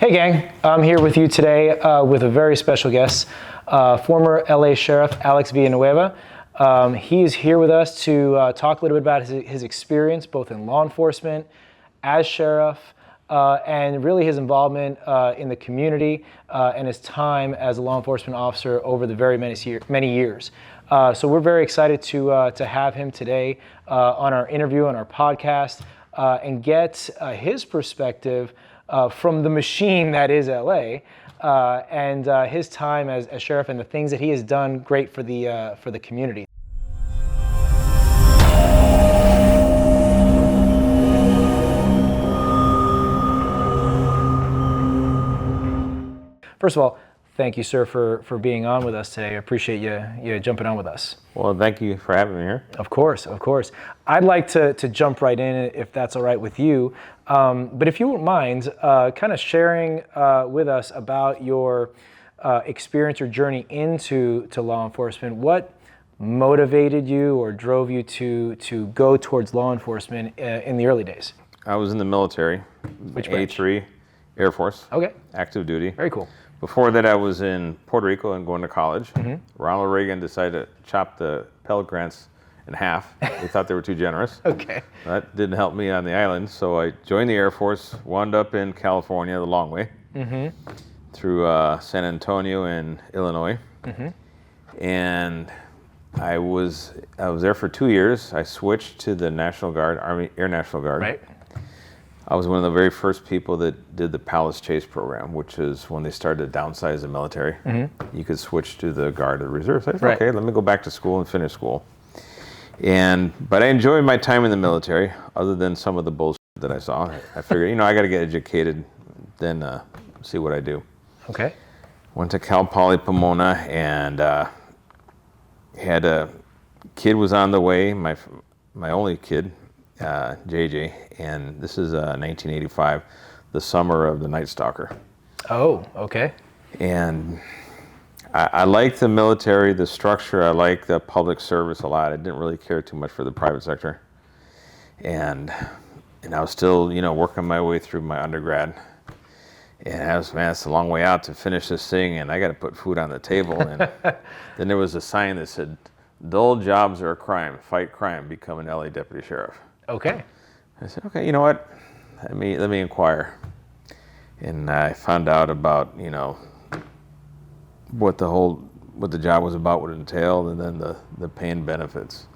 Hey gang, I'm here with you today with a very special guest, former LA Sheriff Alex Villanueva. He is here with us to talk a little bit about his experience both in law enforcement, as sheriff, and really his involvement in the community and his time as a law enforcement officer over the very many years. So we're very excited to have him today on our interview, on our podcast, and get his perspective from the machine that is LA, and his time as sheriff and the things that he has done great for the community. First of all, thank you, sir, for being on with us today. I appreciate you jumping on with us. Well, thank you for having me here. Of course. I'd like to jump right in if that's all right with you. But if you wouldn't mind kind of sharing with us about your experience or journey into law enforcement, what motivated you or drove you to go towards law enforcement in the early days? I was in the military. Which branch? 83 Air Force. Okay. Active duty. Very cool. Before that, I was in Puerto Rico and going to college. Mm-hmm. Ronald Reagan decided to chop the Pell Grants in half. They thought they were too generous. Okay. That didn't help me on the island, so I joined the Air Force, wound up in California the long way, through San Antonio and Illinois. And I was there for 2 years. I switched to the National Guard, Army Air National Guard. Right. I was one of the very first people that did the Palace Chase program, which is when they started to downsize the military. You could switch to the Guard or the Reserves. I said, okay, let me go back to school and finish school. But I enjoyed my time in the military, other than some of the bullshit that I saw. I figured, I got to get educated, then see what I do. Okay. Went to Cal Poly Pomona, and had a kid was on the way, my only kid, JJ, and this is 1985, the summer of the Night Stalker. Oh, okay. And I like the military, the structure. I like the public service a lot. I didn't really care too much for the private sector. And I was still, working my way through my undergrad. And it's a long way out to finish this thing, and I got to put food on the table. And then there was a sign that said, "Dull jobs are a crime. Fight crime. Become an LA deputy sheriff." Okay. I said, okay, you know what? Let me inquire. And I found out about, what the job was about, what it entailed, and then the pay and benefits.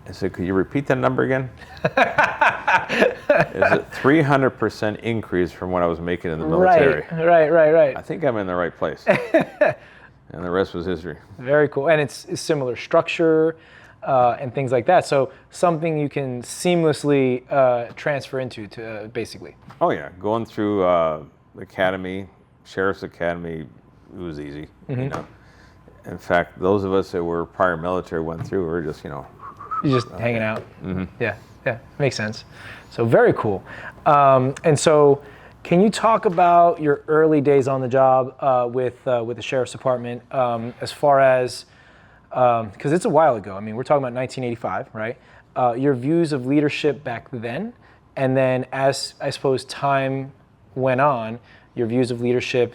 I said, could you repeat that number again? It's a 300% increase from what I was making in the military. Right. I think I'm in the right place. And the rest was history. Very cool. And it's similar structure and things like that. So something you can seamlessly transfer into, basically. Oh, yeah. Going through academy, Sheriff's Academy, it was easy. In fact, those of us that were prior military went through, we were just, You're just hanging out. Yeah, makes sense. So very cool. And so can you talk about your early days on the job with the Sheriff's Department as far as, because it's a while ago. I mean, we're talking about 1985, right? Your views of leadership back then, and then as I suppose time went on, your views of leadership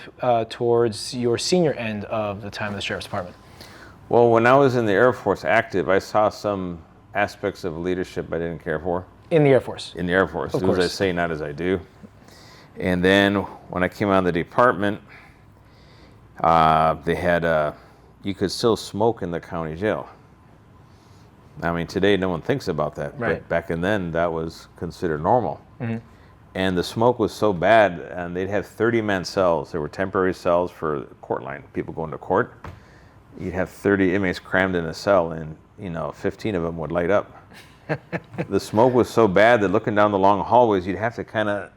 towards your senior end of the time of the Sheriff's Department. Well, when I was in the Air Force active, I saw some aspects of leadership I didn't care for. In the Air Force? In the Air Force. Do as I say, not as I do. And then when I came out of the department, they had you could still smoke in the county jail. I mean, today no one thinks about that, but back then that was considered normal. And the smoke was so bad, and they'd have 30-man cells. There were temporary cells for court line, people going to court. You'd have 30 inmates crammed in a cell, and 15 of them would light up. The smoke was so bad that looking down the long hallways, you'd have to kind of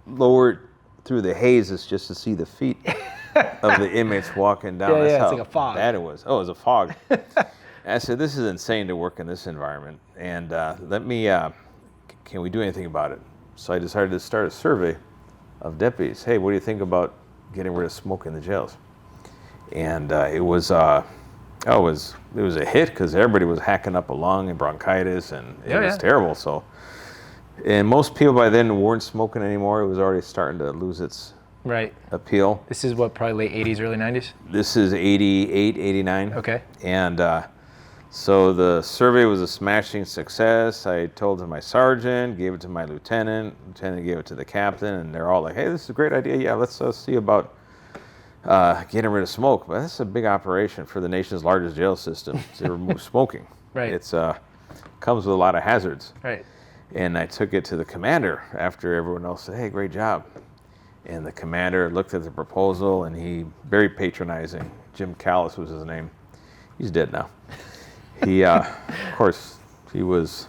lower it through the hazes just to see the feet of the inmates walking down. That's how it's like a fog. Bad it was. Oh, it was a fog. And I said, this is insane to work in this environment. And can we do anything about it? So I decided to start a survey of deputies. Hey, what do you think about getting rid of smoke in the jails? And it was a hit because everybody was hacking up a lung and bronchitis, and it was terrible. So And most people by then weren't smoking anymore. It was already starting to lose its Right. appeal. This is what, probably late 80s, early 90s? This is 88, 89. Okay. And so the survey was a smashing success. I told it to my sergeant, gave it to my lieutenant gave it to the captain, and they're all like, hey, this is a great idea. Yeah, let's see about getting rid of smoke. But this is a big operation for the nation's largest jail system to remove smoking. Right. It's comes with a lot of hazards. Right. And I took it to the commander after everyone else said, hey, great job. And the commander looked at the proposal, and he, very patronizing, Jim Callis was his name. He's dead now. He, of course, he was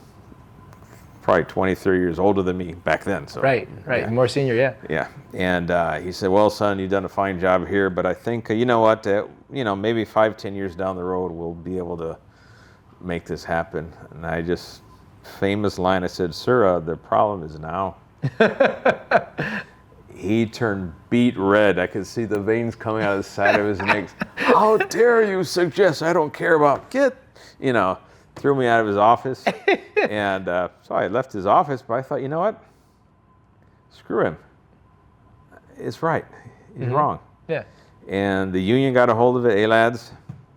probably 20, 30 years older than me back then. So, Right. yeah. More senior, yeah. Yeah. And he said, well, son, you've done a fine job here, but I think, you know what, maybe 5, 10 years down the road, we'll be able to make this happen. And I just, famous line, I said, sir, the problem is now. He turned beet red. I could see the veins coming out of the side of his neck. How dare you suggest I don't care about threw me out of his office. And so I left his office, but I thought, you know what? Screw him. It's right. He's wrong. Yeah. And the union got a hold of it, ALADS,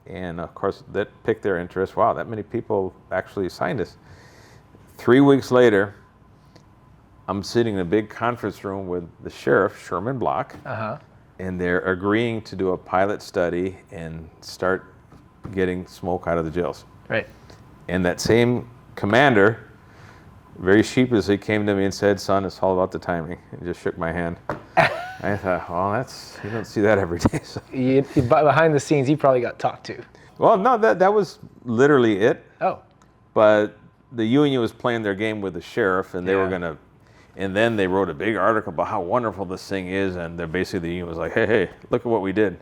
and of course that piqued their interest. Wow, that many people actually signed this. 3 weeks later, I'm sitting in a big conference room with the sheriff, Sherman Block, and they're agreeing to do a pilot study and start getting smoke out of the jails. Right. And that same commander, very sheepishly, came to me and said, son, it's all about the timing, and just shook my hand. I thought, well, you don't see that every day. So. Behind the scenes, he probably got talked to. Well, no, that was literally it. Oh. But the union was playing their game with the sheriff, and they were going to, and then they wrote a big article about how wonderful this thing is, and they're basically, the union was like, hey, look at what we did.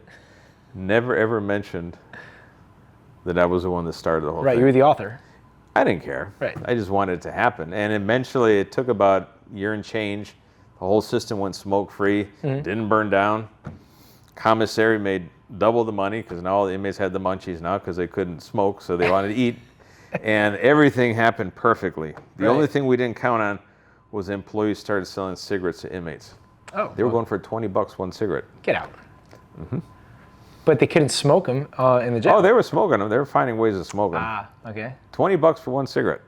Never ever mentioned that I was the one that started the whole thing. Right, you were the author. I didn't care. Right. I just wanted it to happen. And eventually it took about a year and change. The whole system went smoke-free, didn't burn down. Commissary made double the money because now all the inmates had the munchies now because they couldn't smoke, so they wanted to eat. And everything happened perfectly. The only thing we didn't count on was employees started selling cigarettes to inmates. Oh. They were going for $20 one cigarette. Get out. But they couldn't smoke them in the jail. Oh, they were smoking them. They were finding ways to smoke them. Ah, okay. $20 for one cigarette.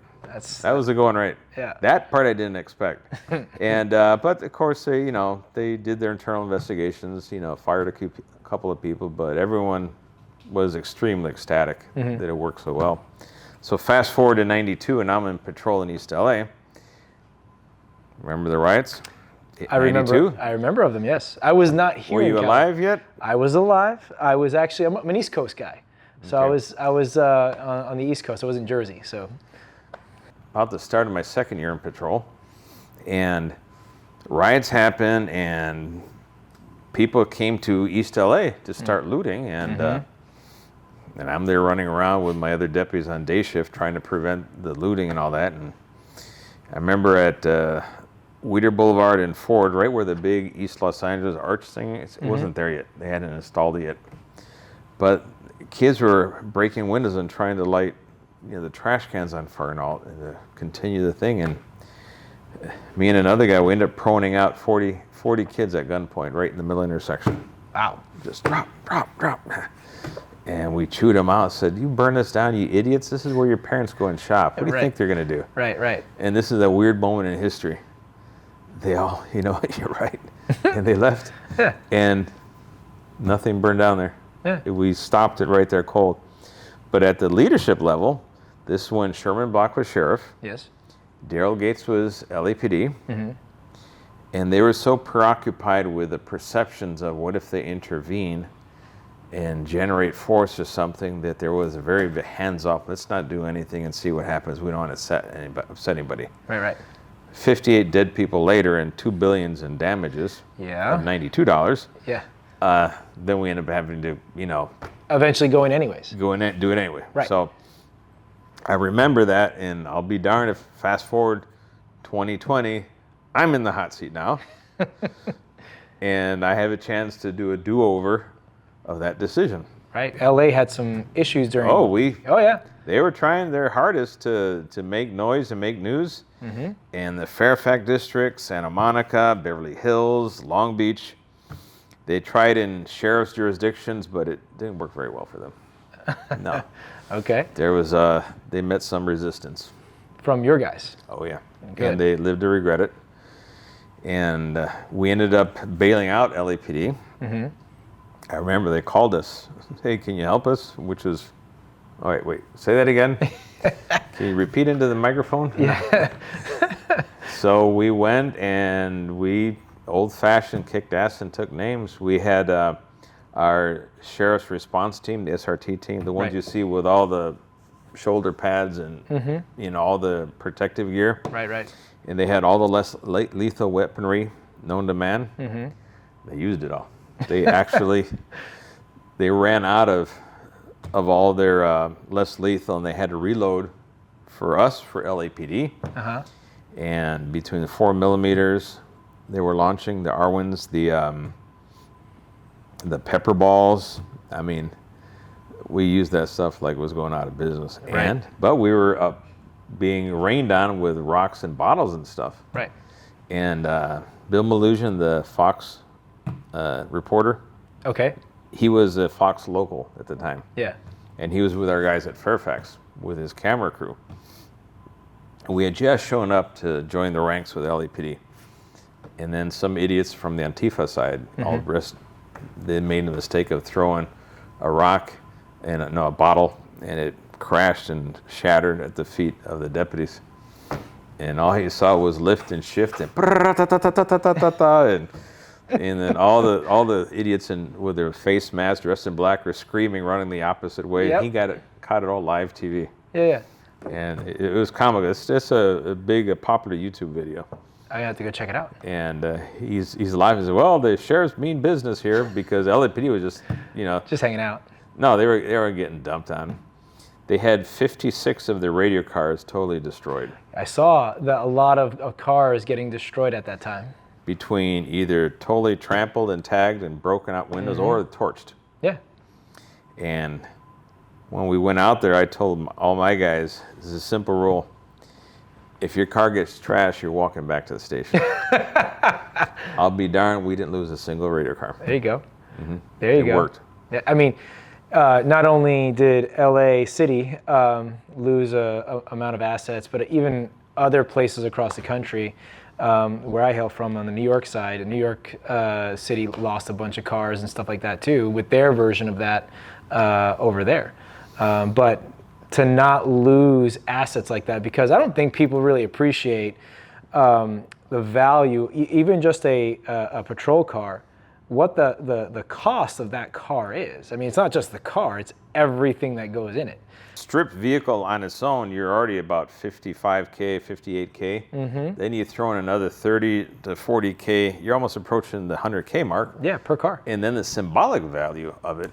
That was the going rate. Yeah. That part I didn't expect. And but of course they did their internal investigations. Fired a couple of people, but everyone was extremely ecstatic that it worked so well. So fast forward to '92, and I'm in patrol in East LA. Remember the riots? I remember of them. Yes, I was not here. Were you alive yet? I was alive. I was actually. I'm an East Coast guy, so Okay. I was on the East Coast. I was in Jersey. So About the start of my second year in patrol, and riots happened, and people came to East LA to start looting, and I'm there running around with my other deputies on day shift trying to prevent the looting and all that. And I remember at Wheater Boulevard in Ford, right where the big East Los Angeles arch thing is, it wasn't there yet. They hadn't installed it yet. But kids were breaking windows and trying to light the trash cans on fire and all, and to continue the thing. And me and another guy, we ended up proning out 40 kids at gunpoint right in the middle intersection. wow. Just drop. And we chewed them out, said, you burn this down, you idiots. This is where your parents go and shop. What do you think they're going to do? Right. And this is a weird moment in history. They all, you're right. And they left. And nothing burned down there. Yeah. We stopped it right there cold. But at the leadership level, this is when Sherman Block was sheriff. Yes. Daryl Gates was LAPD. And they were so preoccupied with the perceptions of what if they intervene and generate force or something that there was a very hands-off, let's not do anything and see what happens. We don't want to upset anybody. Right. 58 dead people later and $2 billion in damages Yeah. of $92. Yeah. Then we end up having to, Eventually going anyways. go in and do it anyway. Right. So I remember that, and I'll be darned if fast forward 2020, I'm in the hot seat now. And I have a chance to do a do-over of that decision. Right. LA had some issues during. Oh yeah. They were trying their hardest to make noise and make news. And the Fairfax district, Santa Monica, Beverly Hills, Long Beach, They tried in sheriff's jurisdictions, but it didn't work very well for them. No. Okay. There was they met some resistance. From your guys. Oh yeah. Good. And they lived to regret it. And we ended up bailing out LAPD. Mm-hmm. I remember they called us. Hey, can you help us? Which was, all right, wait, say that again. Can you repeat into the microphone? Yeah. So we went and we old-fashioned kicked ass and took names. We had our sheriff's response team, the SRT team, the ones Right. you see with all the shoulder pads and all the protective gear. Right. And they had all the less lethal weaponry known to man. Mm-hmm. They used it all. They actually they ran out of all their less lethal, and they had to reload for us for LAPD. Uh-huh. And between the 4mm, they were launching the Arwins, the pepper balls. I mean, we used that stuff like it was going out of business. Right. But we were being rained on with rocks and bottles and stuff. Right. And Bill Malusian, the Fox reporter, Okay. he was a Fox local at the time. Yeah. And he was with our guys at Fairfax with his camera crew. We had just shown up to join the ranks with LAPD. And then some idiots from the Antifa side, all dressed, they made the mistake of throwing a rock and a bottle, and it crashed and shattered at the feet of the deputies. And all he saw was lift and shift and and then all the idiots with their face masks, dressed in black, were screaming, running the opposite way. Yep. And he caught it all live TV. Yeah. And it was comical. It's just a big, popular YouTube video. I have to go check it out. And he's live and said, well, the sheriff's mean business here because LAPD was just, Just hanging out. No, they were getting dumped on. They had 56 of their radio cars totally destroyed. I saw that a lot of cars getting destroyed at that time. Between either totally trampled and tagged and broken out windows or torched. Yeah. And when we went out there, I told all my guys, this is a simple rule. If your car gets trashed, you're walking back to the station. I'll be darned, we didn't lose a single radio car. There you go. There you go. It worked. Yeah, I mean, not only did LA City lose a amount of assets, but even other places across the country, where I hail from on the New York side, New York City lost a bunch of cars and stuff like that too, with their version of that over there. But to not lose assets like that, because I don't think people really appreciate the value, even just a patrol car, what the cost of that car is. I mean, it's not just the car, it's everything that goes in it. Stripped vehicle on its own, you're already about $55K, $58K. Then you throw in another 30 to 40K, you're almost approaching the 100K mark. Yeah, per car. And then the symbolic value of it,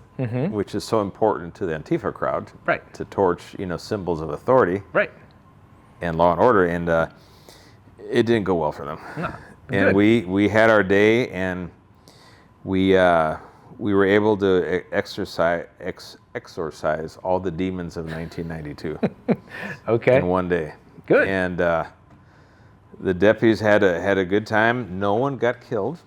which is so important to the Antifa crowd, Right. to torch, symbols of authority Right. and law and order, and it didn't go well for them. No. And Good. we had our day, and we were able to exorcise all the demons of 1992 Okay. in one day. Good. And the deputies had a good time. No one got killed.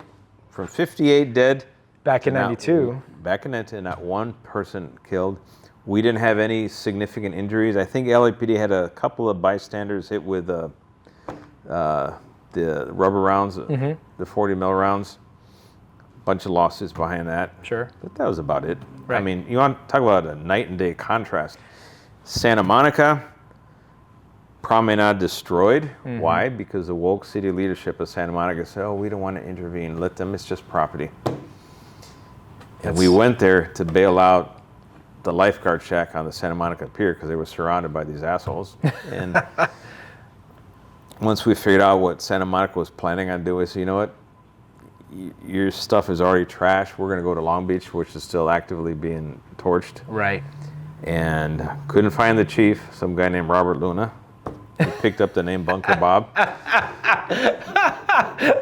From 58 dead. Back in to not- 92. Back in 92, not one person killed. We didn't have any significant injuries. I think LAPD had a couple of bystanders hit with the rubber rounds, the 40 mil rounds. Bunch of lawsuits behind that. Sure. But that was about it. I Right. mean, you want to talk about a night and day contrast. Santa Monica, promenade destroyed. Why? Because the woke city leadership of Santa Monica said, oh, we don't want to intervene. Let them, it's just property. And we went there to bail out the lifeguard shack on the Santa Monica Pier because they were surrounded by these assholes. And once we figured out what Santa Monica was planning on doing, we said, you know what? Your stuff is already trashed. We're going to go to Long Beach, which is still actively being torched. Right. And couldn't find the chief, some guy named Robert Luna. He picked up the name Bunker Bob.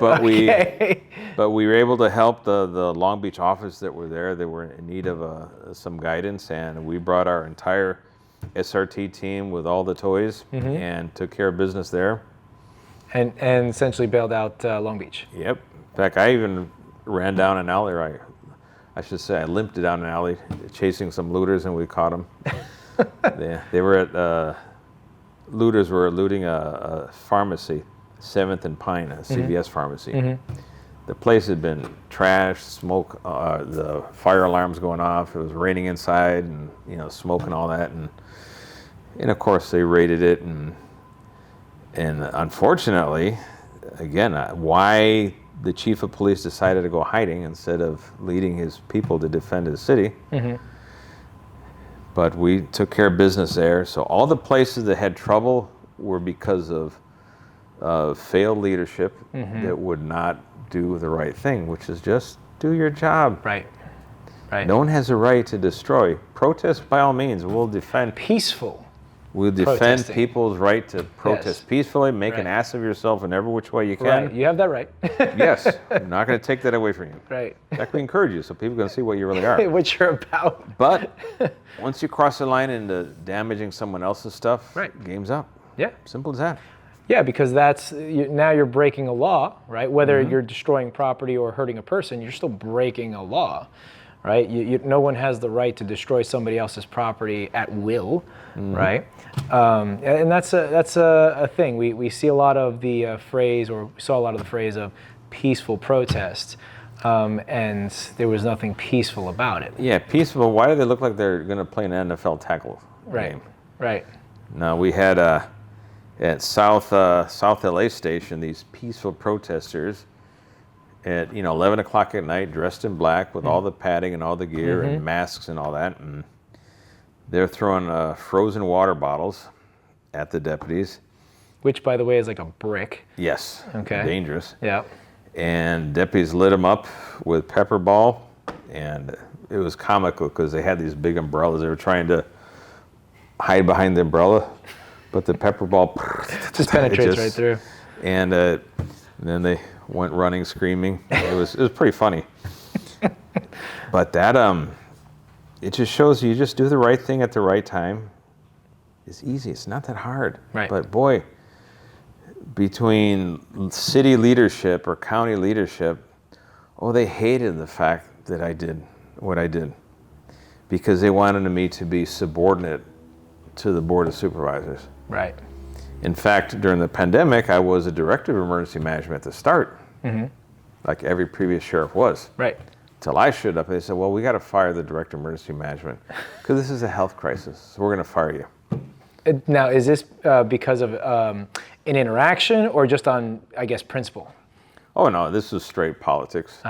But we were able to help the Long Beach office that were there. They were in need of some guidance, and we brought our entire SRT team with all the toys and took care of business there. And essentially bailed out Long Beach. Yep. In fact, I even ran down an alley I should say, I limped down an alley chasing some looters, and we caught them. They were at, looters were looting a pharmacy, 7th and Pine, a CVS pharmacy. The place had been trashed, smoke, the fire alarms going off. It was raining inside, and smoke and all that, and of course they raided it, and unfortunately, again, why the chief of police decided to go hiding instead of leading his people to defend his city. But we took care of business there. So all the places that had trouble were because of failed leadership that would not do the right thing, which is just do your job. Right. No one has a right to destroy. Protest by all means. We'll defend. We'll defend protesting. People's right to protest peacefully, make an ass of yourself in every which way you can. Right. You have that right. Yes. I'm not going to take that away from you. Right. In fact, we encourage you so people can see what you really are. What you're about. But once you cross the line into damaging someone else's stuff, game's up. Yeah. Simple as that. Yeah, because now you're breaking a law, right? Whether you're destroying property or hurting a person, you're still breaking a law, right? No one has the right to destroy somebody else's property at will, right? And that's a thing. We see a lot of the phrase, or we saw a lot of the phrase of peaceful protest, and there was nothing peaceful about it. Yeah, peaceful. Why do they look like they're going to play an NFL tackle game? Right. No, we had at South LA Station these peaceful protesters at 11 o'clock at night, dressed in black with all the padding and all the gear and masks and all that, and they're throwing frozen water bottles at the deputies. Which, by the way, is like a brick. Yes. Okay. Dangerous. Yeah. And deputies lit them up with pepper ball, and it was comical because they had these big umbrellas. They were trying to hide behind the umbrella, but the pepper ball just penetrates right through. And then they went running, screaming. It was pretty funny. But that it just shows you just do the right thing at the right time. It's easy. It's not that hard. Right. But boy, between city leadership or county leadership, they hated the fact that I did what I did because they wanted me to be subordinate to the Board of Supervisors. Right. In fact, during the pandemic, I was a director of emergency management at the start, like every previous sheriff was. Right. Till I showed up, they said, well, we got to fire the director of emergency management because this is a health crisis, so we're going to fire you. Now, is this because of an interaction or just on, I guess, principle? Oh, no, this is straight politics.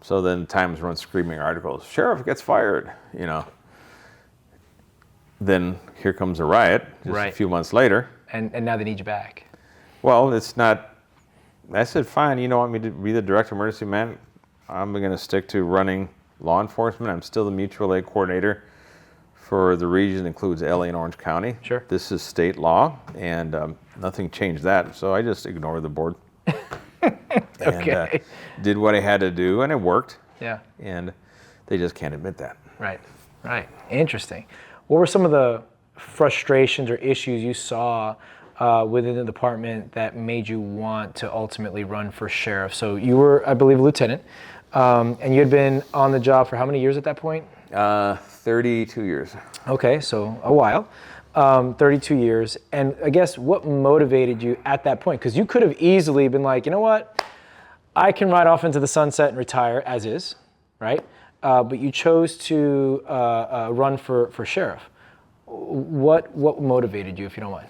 So then Times run screaming articles, sheriff gets fired, Then here comes a riot just a few months later. And now they need you back. Well, it's not. I said, fine, you don't want me to be the director of emergency management? I'm going to stick to running law enforcement. I'm still the mutual aid coordinator for the region that includes LA and Orange County. Sure. This is state law, and nothing changed that. So I just ignored the board. Okay. And did what I had to do, and it worked. Yeah. And they just can't admit that. Right. Interesting. What were some of the frustrations or issues you saw within the department that made you want to ultimately run for sheriff? So you were, I believe, a lieutenant, and you had been on the job for how many years at that point? 32 years. Okay, so a while. 32 years. And I guess what motivated you at that point? Because you could have easily been like, you know what? I can ride off into the sunset and retire as is, right? But you chose to run for sheriff. What motivated you, if you don't mind?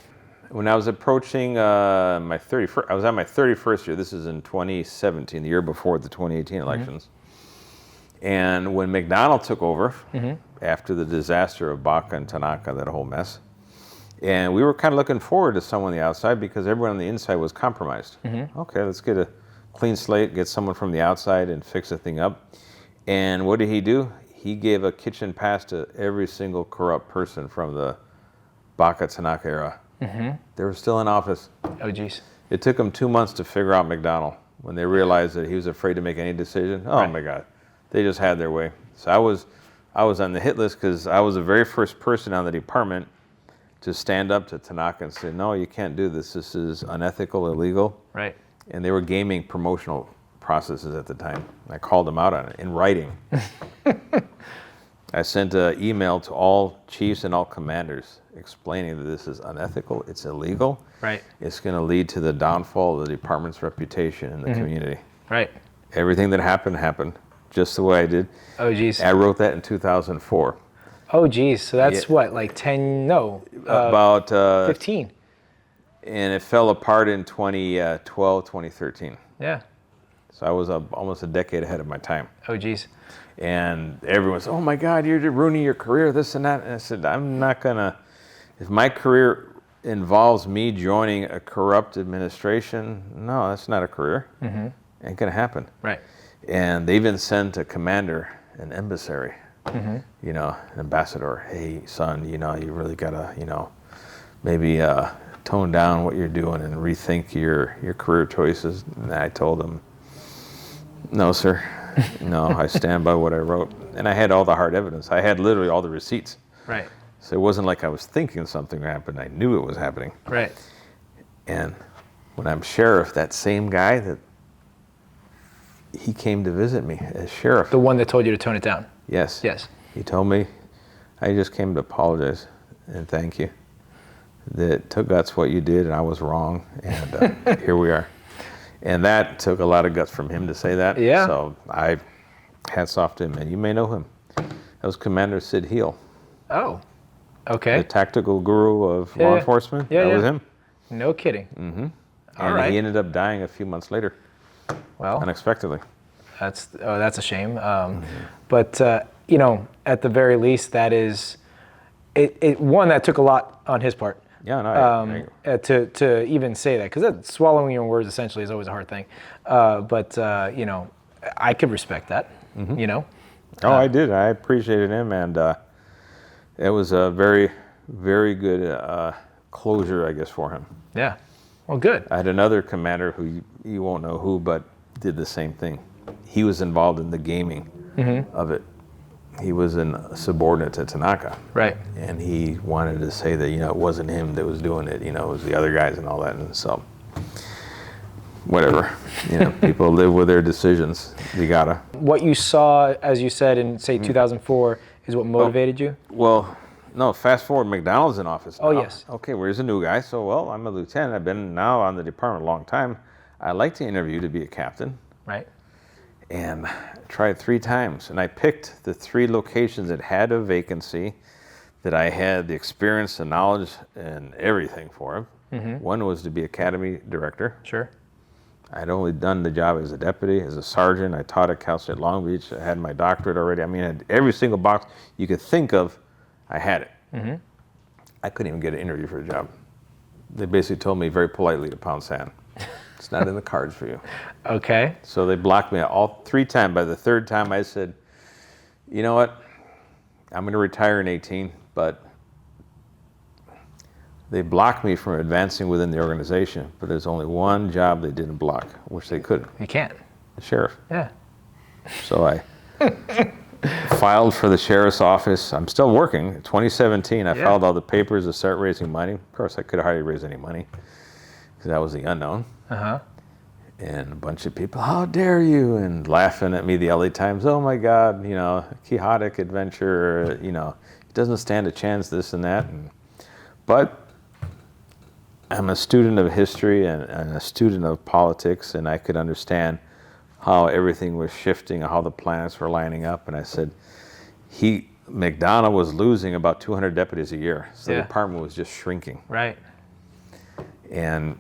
When I was approaching my 31st, I was at my 31st year. This is in 2017, the year before the 2018 elections. And when McDonald took over after the disaster of Baca and Tanaka, that whole mess, and we were kind of looking forward to someone on the outside because everyone on the inside was compromised. Okay, let's get a clean slate, get someone from the outside and fix the thing up. And what did he do? He gave a kitchen pass to every single corrupt person from the Baca Tanaka era. They were still in office. Oh, geez. It took them 2 months to figure out McDonald when they realized that he was afraid to make any decision. Oh, my God. They just had their way. So I was on the hit list because I was the very first person on the department to stand up to Tanaka and say, no, you can't do this. This is unethical, illegal. Right. And they were gaming promotional processes at the time. I called him out on it in writing. I sent an email to all chiefs and all commanders explaining that this is unethical, it's illegal, Right. it's going to lead to the downfall of the department's reputation in the community. Right. Everything that happened just the way I did. Oh, geez. I wrote that in 2004. Oh, geez. So that's what, like 10, no, About 15. And it fell apart in 2012, 2013. Yeah. So I was almost a decade ahead of my time. Oh, geez. And everyone's, oh my God, you're ruining your career, this and that. And I said, I'm not gonna, if my career involves me joining a corrupt administration, no, that's not a career. Ain't gonna happen. Right. And they even sent a commander, an emissary, you know, an ambassador. Hey, son, you know, you really gotta, you know, maybe tone down what you're doing and rethink your career choices. And I told him, no, sir. No, I stand by what I wrote. And I had all the hard evidence. I had literally all the receipts. Right. So it wasn't like I was thinking something happened. I knew it was happening. Right. And when I'm sheriff, that same guy, that he came to visit me as sheriff. The one that told you to tone it down. Yes. Yes. He told me, I just came to apologize and thank you. That took guts what you did and I was wrong. And here we are. And that took a lot of guts from him to say that. Yeah. So hats off to him. And you may know him. That was Commander Sid Heel, Oh, the okay. tactical guru of law yeah. enforcement. Yeah, that yeah. was him. No kidding. All And right. he ended up dying a few months later, Well, unexpectedly. that's a shame. But you know, at the very least, that is it. One that took a lot on his part. Yeah, no, To even say that, because swallowing your own words essentially is always a hard thing. But you know, I could respect that. You know. Oh, I did. I appreciated him, and it was a very, very good closure, I guess, for him. Yeah. Well, good. I had another commander who you won't know who, but did the same thing. He was involved in the gaming of it. He was a subordinate to Tanaka. Right. And he wanted to say that, you know, it wasn't him that was doing it, you know, it was the other guys and all that. And so, whatever. You know, people live with their decisions. You gotta. What you saw, as you said, in say 2004, is what motivated you. Well, no, fast forward, McDonald's in office now. Oh, yes. Okay, where's a new guy? So, well, I'm a lieutenant. I've been now on the department a long time. I'd like to interview to be a captain. Right. And I tried 3 times. And I picked the 3 locations that had a vacancy, that I had the experience, the knowledge, and everything for them. One was to be academy director. Sure. I'd only done the job as a deputy, as a sergeant. I taught at Cal State Long Beach. I had my doctorate already. I mean, I had every single box you could think of, I had it. I couldn't even get an interview for the job. They basically told me very politely to pound sand. It's not in the cards for you. Okay. So they blocked me all 3 times. By the 3rd time, I said, you know what? I'm going to retire in 18, but they blocked me from advancing within the organization. But there's only one job they didn't block, which they couldn't. You can't. The sheriff. Yeah. So I filed for the sheriff's office. I'm still working. In 2017, I filed all the papers to start raising money. Of course, I could hardly raise any money because that was the unknown. And a bunch of people, how dare you? And laughing at me, the LA Times, oh my God, you know, quixotic adventure, you know, it doesn't stand a chance, this and that. But I'm a student of history and a student of politics, and I could understand how everything was shifting, how the planets were lining up. And I said, McDonough was losing about 200 deputies a year. So the department was just shrinking. Right. And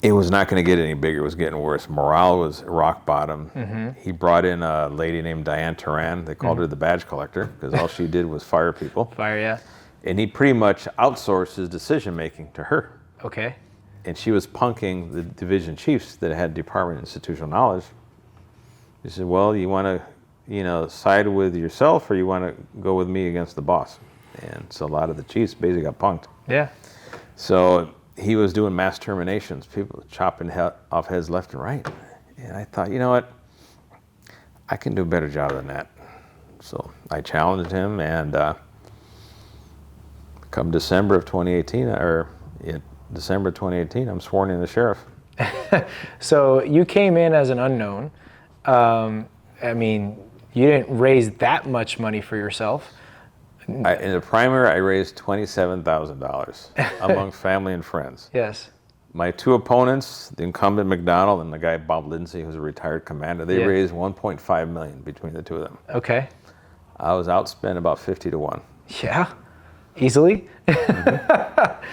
it was not going to get any bigger. It was getting worse. Morale was rock bottom. He brought in a lady named Diane Turan. They called her the badge collector because all she did was fire people. Fire, yeah. And he pretty much outsourced his decision-making to her. Okay. And she was punking the division chiefs that had department institutional knowledge. He said, well, you want to, you know, side with yourself or you want to go with me against the boss? And so a lot of the chiefs basically got punked. Yeah. So he was doing mass terminations, people chopping off heads left and right. And I thought, you know what? I can do a better job than that. So I challenged him, and come December of 2018, December 2018, I'm sworn in as sheriff. So you came in as an unknown. I mean, you didn't raise that much money for yourself. In the primary, I raised $27,000 among family and friends. Yes. My two opponents, the incumbent McDonald and the guy Bob Lindsay, who's a retired commander, they raised $1.5 million between the two of them. Okay. I was outspent about 50 to 1. Yeah, easily. Mm-hmm.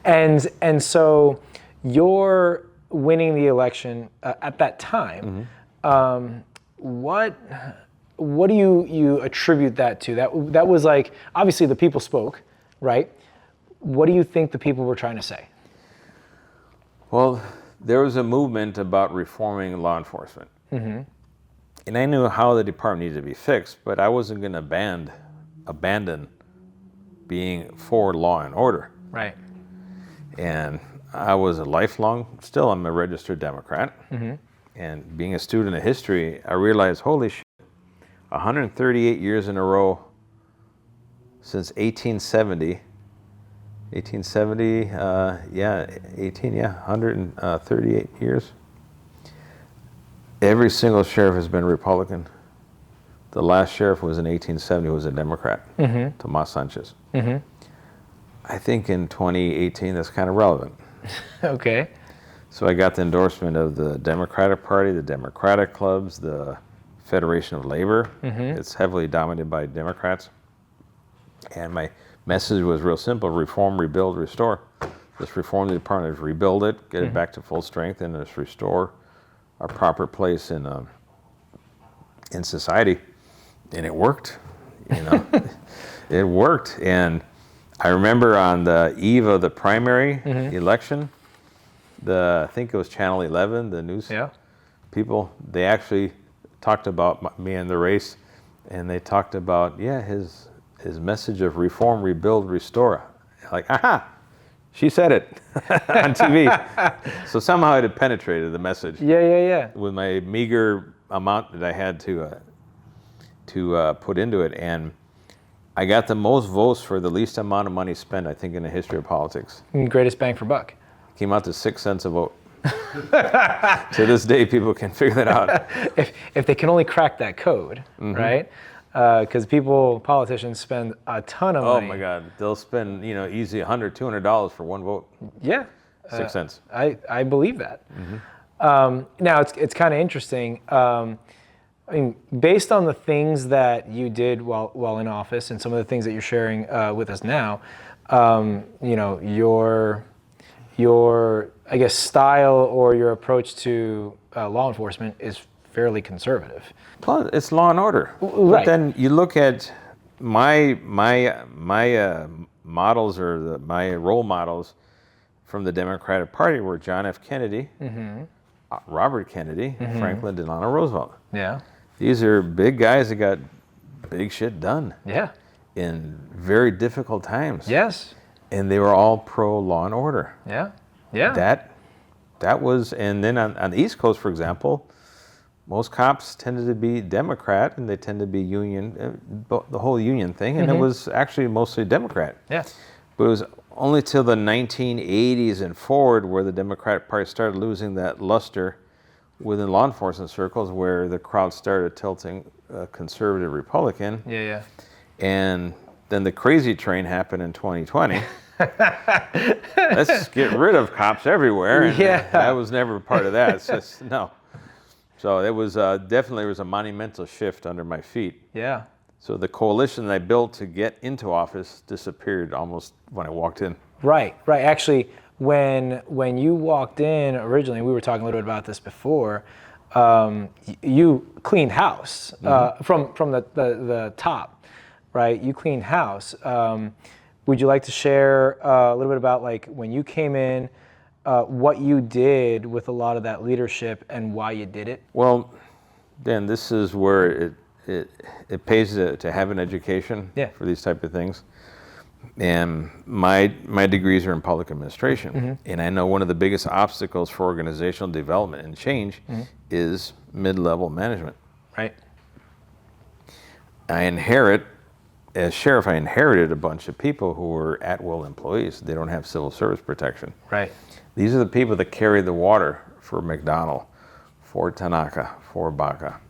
And so you're winning the election at that time. Mm-hmm. What do you attribute that to? That was like, obviously the people spoke, right? What do you think the people were trying to say? Well, there was a movement about reforming law enforcement. Mm-hmm. And I knew how the department needed to be fixed, but I wasn't going to abandon being for law and order. Right. And I was still I'm a registered Democrat. Mm-hmm. And being a student of history, I realized, holy shit, 138 years in a row since 1870. 138 years. Every single sheriff has been Republican. The last sheriff was in 1870, was a Democrat, mm-hmm. Tomas Sanchez. Mm-hmm. I think in 2018 that's kind of relevant. Okay. So I got the endorsement of the Democratic Party, the Democratic clubs, the Federation of Labor. Mm-hmm. It's heavily dominated by Democrats. And my message was real simple: reform, rebuild, restore. Let's reform the department, rebuild it, get it back to full strength, and let's restore our proper place in society. And it worked, It worked. And I remember on the eve of the primary election, I think it was Channel 11, the news people, they actually talked about me in the race, and they talked about, his message of reform, rebuild, restore. Like, aha, she said it on TV. So somehow it had penetrated the message. Yeah. With my meager amount that I had to put into it. And I got the most votes for the least amount of money spent, I think, in the history of politics. Greatest bang for buck. Came out to 6 cents a vote. To this day, people can figure that out. If they can only crack that code, mm-hmm. right? Because politicians spend a ton of money. Oh my God, they'll spend easy $100, $200 for one vote. Yeah, 6 cents. I believe that. Mm-hmm. Now it's kind of interesting. I mean, based on the things that you did while in office and some of the things that you're sharing with us now, your I guess style or your approach to law enforcement is fairly conservative. Well, it's law and order. Right. But then you look at my models or my role models from the Democratic Party were John F. Kennedy, mm-hmm. Robert Kennedy, mm-hmm. Franklin Delano Roosevelt. Yeah. These are big guys that got big shit done. Yeah. In very difficult times. Yes. And they were all pro law and order. Yeah. Yeah. That was, and then on the East Coast, for example, most cops tended to be Democrat, and they tend to be union, the whole union thing, and mm-hmm. it was actually mostly Democrat. Yeah. But it was only till the 1980s and forward where the Democratic Party started losing that luster within law enforcement circles, where the crowd started tilting conservative Republican. Yeah. And then the crazy train happened in 2020. Let's get rid of cops everywhere. And I was never a part of that. It's just, no. So it was definitely was a monumental shift under my feet. Yeah. So the coalition that I built to get into office disappeared almost when I walked in. Right. Actually, when you walked in originally, we were talking a little bit about this before. You cleaned house mm-hmm. from the top, right? You cleaned house. Would you like to share a little bit about like when you came in, what you did with a lot of that leadership and why you did it? Well, Dan, this is where it pays to have an education for these type of things. And my degrees are in public administration. Mm-hmm. And I know one of the biggest obstacles for organizational development and change mm-hmm. is mid-level management. Right. As sheriff, I inherited a bunch of people who were at-will employees. They don't have civil service protection. Right. These are the people that carry the water for McDonald, for Tanaka, for Baca.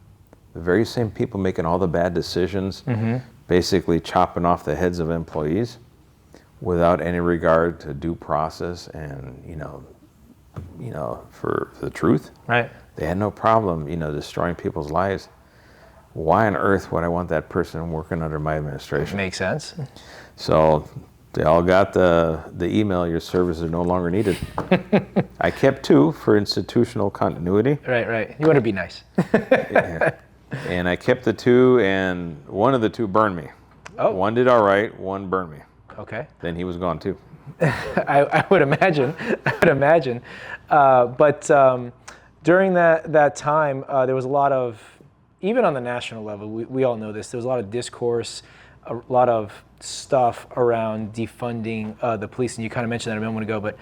The very same people making all the bad decisions, basically chopping off the heads of employees without any regard to due process and, for the truth. Right. They had no problem, destroying people's lives. Why on earth would I want that person working under my administration? Makes sense. So they all got the email, your services are no longer needed. I kept 2 for institutional continuity. Right. You want to be nice. Yeah. And I kept the 2, and one of the 2 burned me. Oh. One did all right, one burned me. Okay. Then he was gone too. I would imagine. But during that time, there was a lot of, even on the national level, we all know this, there was a lot of discourse, a lot of stuff around defunding the police, and you kind of mentioned that a moment ago, but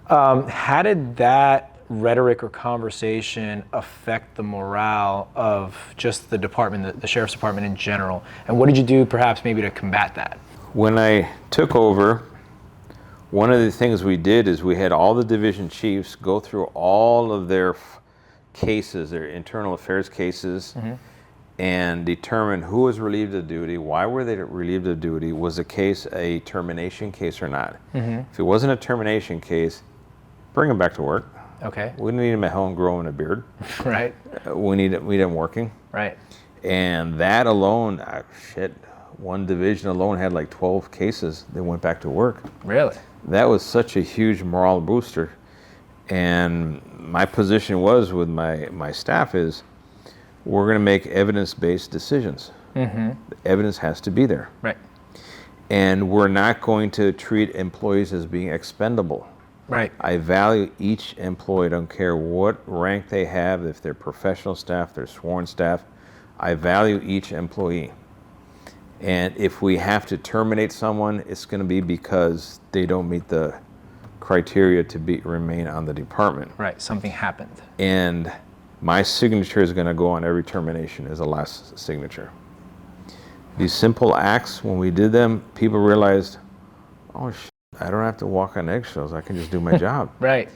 how did that rhetoric or conversation affect the morale of just the department, the sheriff's department in general? And what did you do perhaps maybe to combat that? When I took over, one of the things we did is we had all the division chiefs go through all of their cases, their internal affairs cases, and determine who was relieved of duty, why were they relieved of duty, was the case a termination case or not. If it wasn't a termination case, bring them back to work. Okay. We didn't need them at home growing a beard. Right. We need them working. Right. And that alone, one division alone had like 12 cases that went back to work. Really? That was such a huge morale booster. And my position was with my staff is, we're going to make evidence-based decisions. The evidence has to be there. Right. And we're not going to treat employees as being expendable. Right. I value each employee. I don't care what rank they have, if they're professional staff, they're sworn staff. I value each employee. And if we have to terminate someone, it's going to be because they don't meet the criteria to remain on the department. Right. Something happened. And my signature is going to go on every termination as a last signature. These simple acts, when we did them, people realized, oh, I don't have to walk on eggshells. I can just do my job. Right.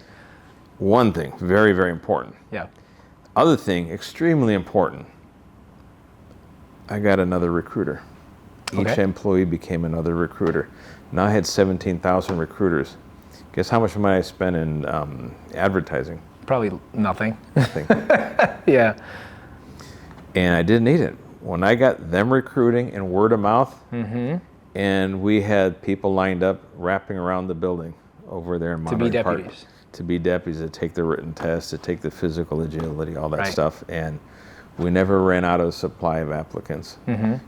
One thing, very, very important. Yeah. Other thing, extremely important. I got another recruiter. Each employee became another recruiter. Now I had 17,000 recruiters. Guess how much money I spent in advertising? Probably nothing. Nothing. Yeah. And I didn't need it. When I got them recruiting and word of mouth, and we had people lined up wrapping around the building over there in Monterey Park. To be deputies, to take the written test, to take the physical agility, all that stuff. And we never ran out of supply of applicants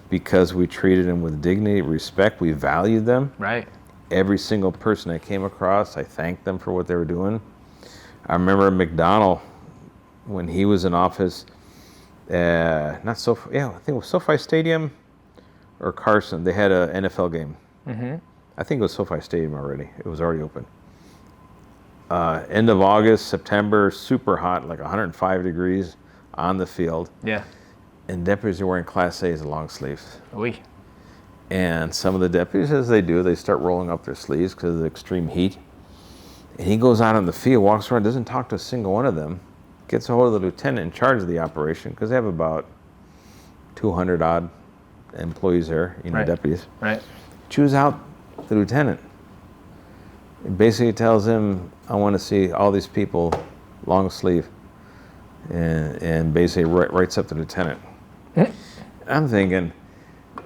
because we treated them with dignity, respect. We valued them. Right. Every single person I came across, I thanked them for what they were doing. I remember McDonald, when he was in office, I think it was SoFi Stadium or Carson. They had an NFL game. I think it was SoFi Stadium already. It was already open. End of August, September, super hot, like 105 degrees on the field. Yeah. And deputies are wearing Class A's long sleeves. Oui. And some of the deputies, as they do, they start rolling up their sleeves because of the extreme heat. And he goes out on the field, walks around, doesn't talk to a single one of them, gets a hold of the lieutenant in charge of the operation, because they have about 200 odd employees there, deputies. Right. Choose out the lieutenant. It basically tells him, I want to see all these people long sleeve. And basically writes up the lieutenant. I'm thinking,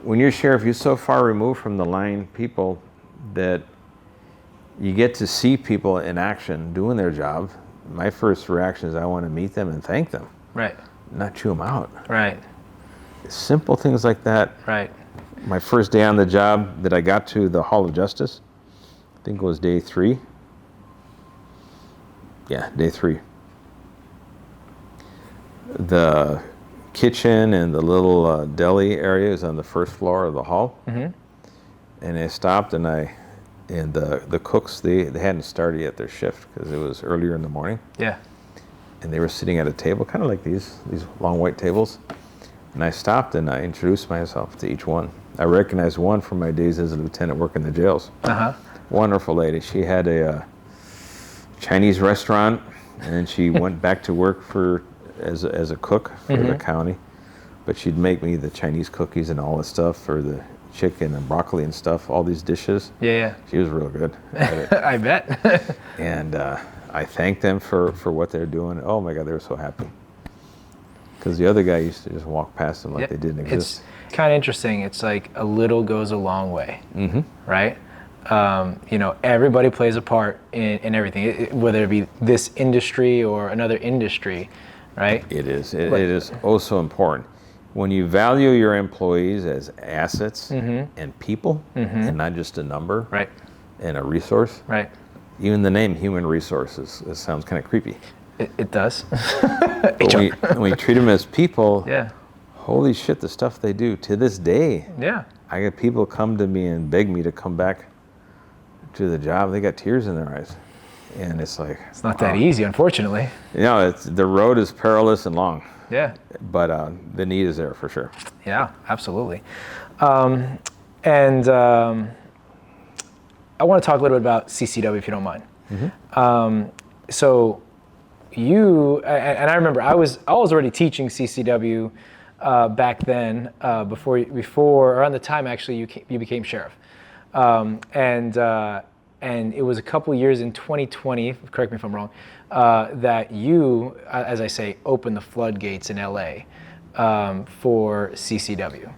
when you're sheriff, you're so far removed from the line people that you get to see people in action doing their job. My first reaction is I want to meet them and thank them. Right. Not chew them out. Right. Simple things like that. Right. My first day on the job that I got to the Hall of Justice, I think it was day 3. Yeah, day 3. The kitchen and the little deli area is on the first floor of the hall. And I stopped and the cooks, they hadn't started yet their shift because it was earlier in the morning. Yeah. And they were sitting at a table, kind of like these long white tables. And I stopped and I introduced myself to each one. I recognized one from my days as a lieutenant working the jails. Wonderful lady. She had a Chinese restaurant And then she went back to work as a cook for the county. But she'd make me the Chinese cookies and all this stuff for the chicken and broccoli and stuff, all these dishes. Yeah. She was real good at it. I bet. And I thanked them for what they're doing. Oh my God, they were so happy. Because the other guy used to just walk past them like they didn't exist. It's kind of interesting. It's like a little goes a long way, right? Everybody plays a part in everything, whether it be this industry or another industry, right? It is. It is also important. When you value your employees as assets and people, and not just a number Right. and a resource, Right. even the name human resources, it sounds kind of creepy. It does. But when you treat them as people, Yeah. holy shit, the stuff they do to this day. Yeah. I get people come to me and beg me to come back to the job. They got tears in their eyes. And it's like... It's not that easy, unfortunately. The road is perilous and long. Yeah. But the need is there for sure. Yeah, absolutely. I want to talk a little bit about CCW, if you don't mind. So you, and I remember I was already teaching CCW back then, before around the time actually you became sheriff. And it was a couple of years in 2020, correct me if I'm wrong, that you, as I say, opened the floodgates in LA for CCW.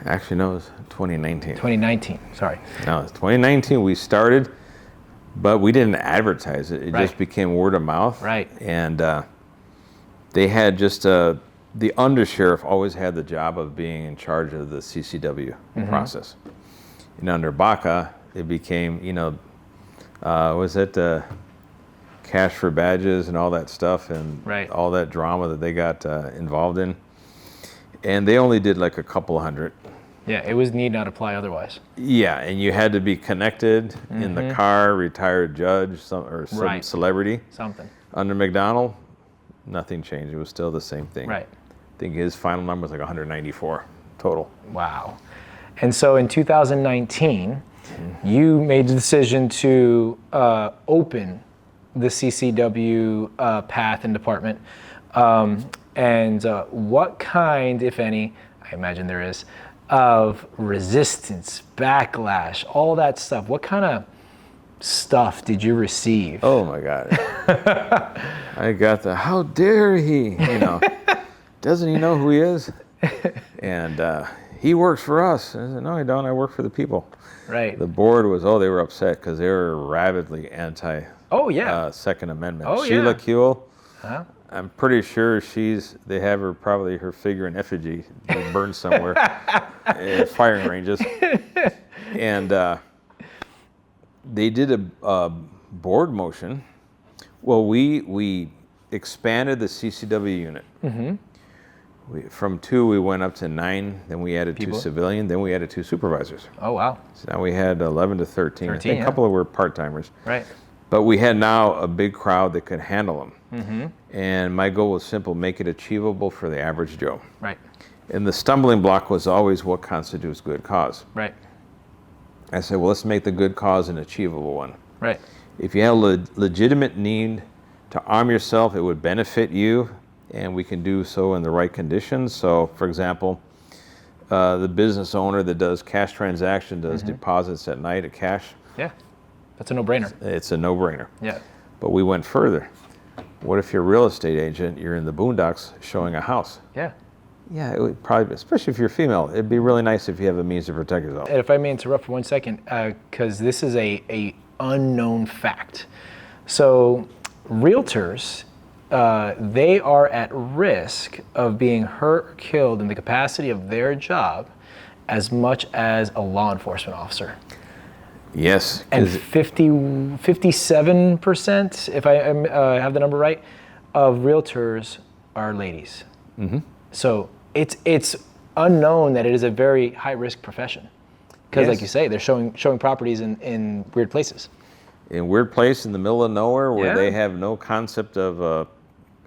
Actually, no, it was 2019. 2019, sorry. No, it's 2019 we started, but we didn't advertise it. It just became word of mouth. Right. And they had just, the undersheriff always had the job of being in charge of the CCW process. And under Baca, it became, cash for badges and all that stuff and all that drama that they got involved in. And they only did like a couple hundred. Yeah, it was need not apply otherwise. Yeah, and you had to be connected in the car, retired judge, some celebrity. Something. Under McDonald, nothing changed. It was still the same thing. Right. I think his final number was like 194 total. Wow. And so in 2019, you made the decision to open the CCW path and department. What kind, if any, I imagine there is, of resistance, backlash, all that stuff, what kind of stuff did you receive? Oh my God. I got the, how dare he, doesn't he know who he is? And he works for us. I said, no, I don't, I work for the people. Right. The board was, they were upset because they were rabidly anti Second Amendment. Sheila Kuehl, I'm pretty sure they have her figure in effigy burned somewhere at firing ranges. And they did a board motion. Well, we expanded the CCW unit. From 2, we went up to 9. Then we added 2 civilian. Then we added 2 supervisors. Oh, wow. So now we had 11 to 13. I think a couple of were part-timers. Right. But we had now a big crowd that could handle them. And my goal was simple, make it achievable for the average Joe. Right. And the stumbling block was always what constitutes good cause. Right. I said, well, let's make the good cause an achievable one. Right. If you have a legitimate need to arm yourself, it would benefit you, and we can do so in the right conditions. So, for example, the business owner that does cash transaction does deposits at night at cash. Yeah, that's a no-brainer. It's a no-brainer. Yeah. But we went further. What if you're a real estate agent, you're in the boondocks showing a house? Yeah. Yeah, it would probably, especially if you're female, it'd be really nice if you have a means to protect yourself. And if I may interrupt for 1 second, because this is a unknown fact. So realtors, they are at risk of being hurt or killed in the capacity of their job as much as a law enforcement officer. Yes. And 57%, if I have the number right, of realtors are ladies. So it's unknown that it is a very high-risk profession. Because like you say, they're showing properties in weird places. In weird place in the middle of nowhere where they have no concept of,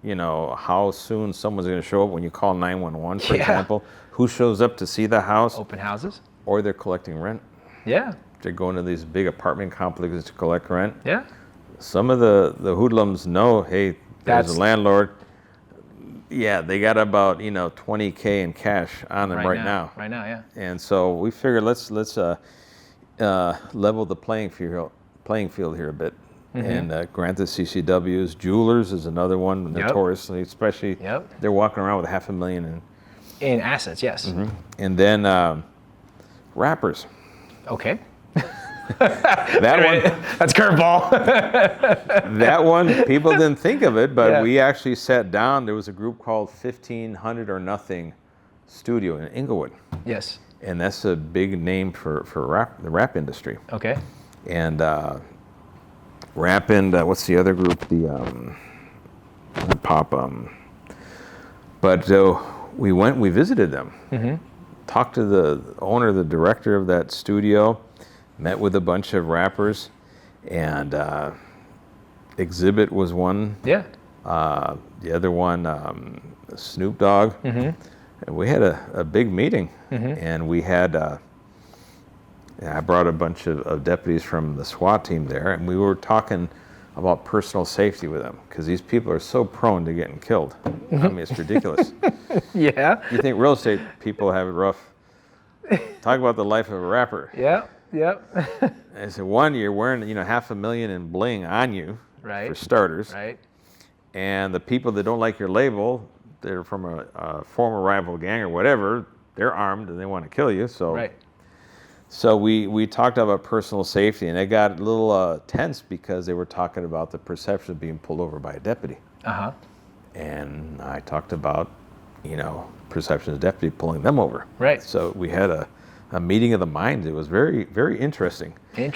how soon someone's going to show up when you call 911, for example. Who shows up to see the house? Open houses. Or they're collecting rent. Yeah. They're going to these big apartment complexes to collect rent. Yeah. some of the hoodlums know, hey, there's a landlord. Yeah, they got about $20K in cash on them right now. Right now, yeah. And so we figured let's level the playing field here a bit. And grant the CCWs. Jewelers is another one, notoriously, especially they're walking around with $500,000 in assets. Yes. And then rappers. Okay. That one. That's curveball. That one, people didn't think of it, but we actually sat down. There was a group called 1500 or Nothing Studio in Inglewood. Yes. And that's a big name for the rap industry. Okay. And rap and what's the other group? The pop. But we visited them. Talked to the owner, the director of that studio. Met with a bunch of rappers, and Exhibit was one. Yeah. The other one, Snoop Dogg. And we had a big meeting, and we had. I brought a bunch of deputies from the SWAT team there, and we were talking about personal safety with them because these people are so prone to getting killed. I mean, it's ridiculous. Yeah. You think real estate people have it rough? Talk about the life of a rapper. Yeah. Yep. And so one, you're wearing $500,000 in bling on you, for starters. Right. And the people that don't like your label, they're from a former rival gang or whatever. They're armed and they want to kill you. So. So we talked about personal safety, and it got a little tense because they were talking about the perception of being pulled over by a deputy. And I talked about, perception of deputy pulling them over. Right. So we had a meeting of the minds. It was very, very interesting.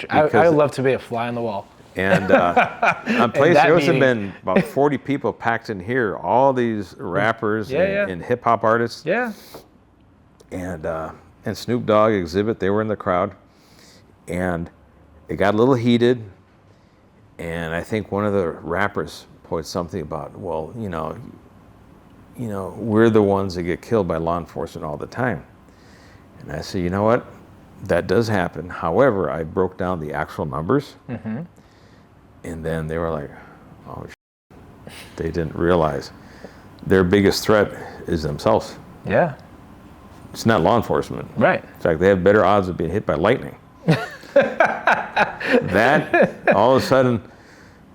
I would love to be a fly on the wall. And on place, there must have been about 40 people packed in here, all these rappers and hip hop artists. Yeah. And Snoop Dogg, Exhibit, they were in the crowd. And it got a little heated. And I think one of the rappers pointed something about, well, we're the ones that get killed by law enforcement all the time. And I said, you know what? That does happen. However, I broke down the actual numbers. And then they were like, oh, they didn't realize their biggest threat is themselves. Yeah. It's not law enforcement. Right. In fact, they have better odds of being hit by lightning. That, all of a sudden,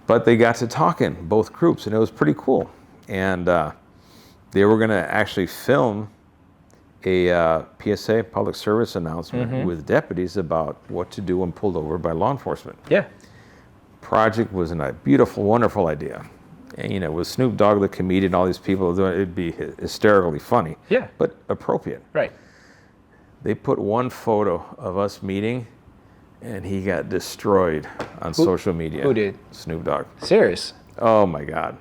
but they got to talking, both groups, and it was pretty cool. And they were going to actually film a PSA, public service announcement, with deputies about what to do when pulled over by law enforcement. Yeah. Project was a beautiful, wonderful idea. And, with Snoop Dogg, the comedian, all these people doing it, it'd be hysterically funny. Yeah. But appropriate. Right. They put one photo of us meeting, and he got destroyed on social media. Who did? Snoop Dogg. Serious? Oh, my God.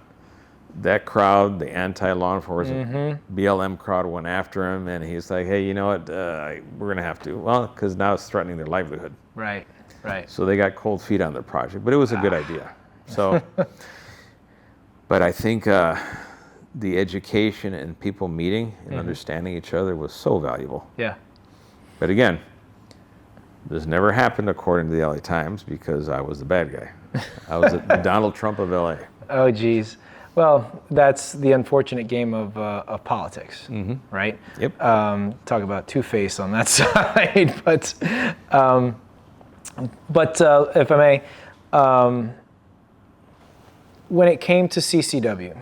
That crowd, the anti-law enforcement, BLM crowd went after him, and he's like, hey, you know what, we're going to have to. Well, because now it's threatening their livelihood. Right, right. So they got cold feet on their project, but it was a good idea. So, but I think the education and people meeting and understanding each other was so valuable. Yeah. But again, this never happened according to the LA Times because I was the bad guy. I was the Donald Trump of LA. Oh, geez. Well, that's the unfortunate game of politics, right? Yep. Talk about two-face on that side, but if I may, when it came to CCW,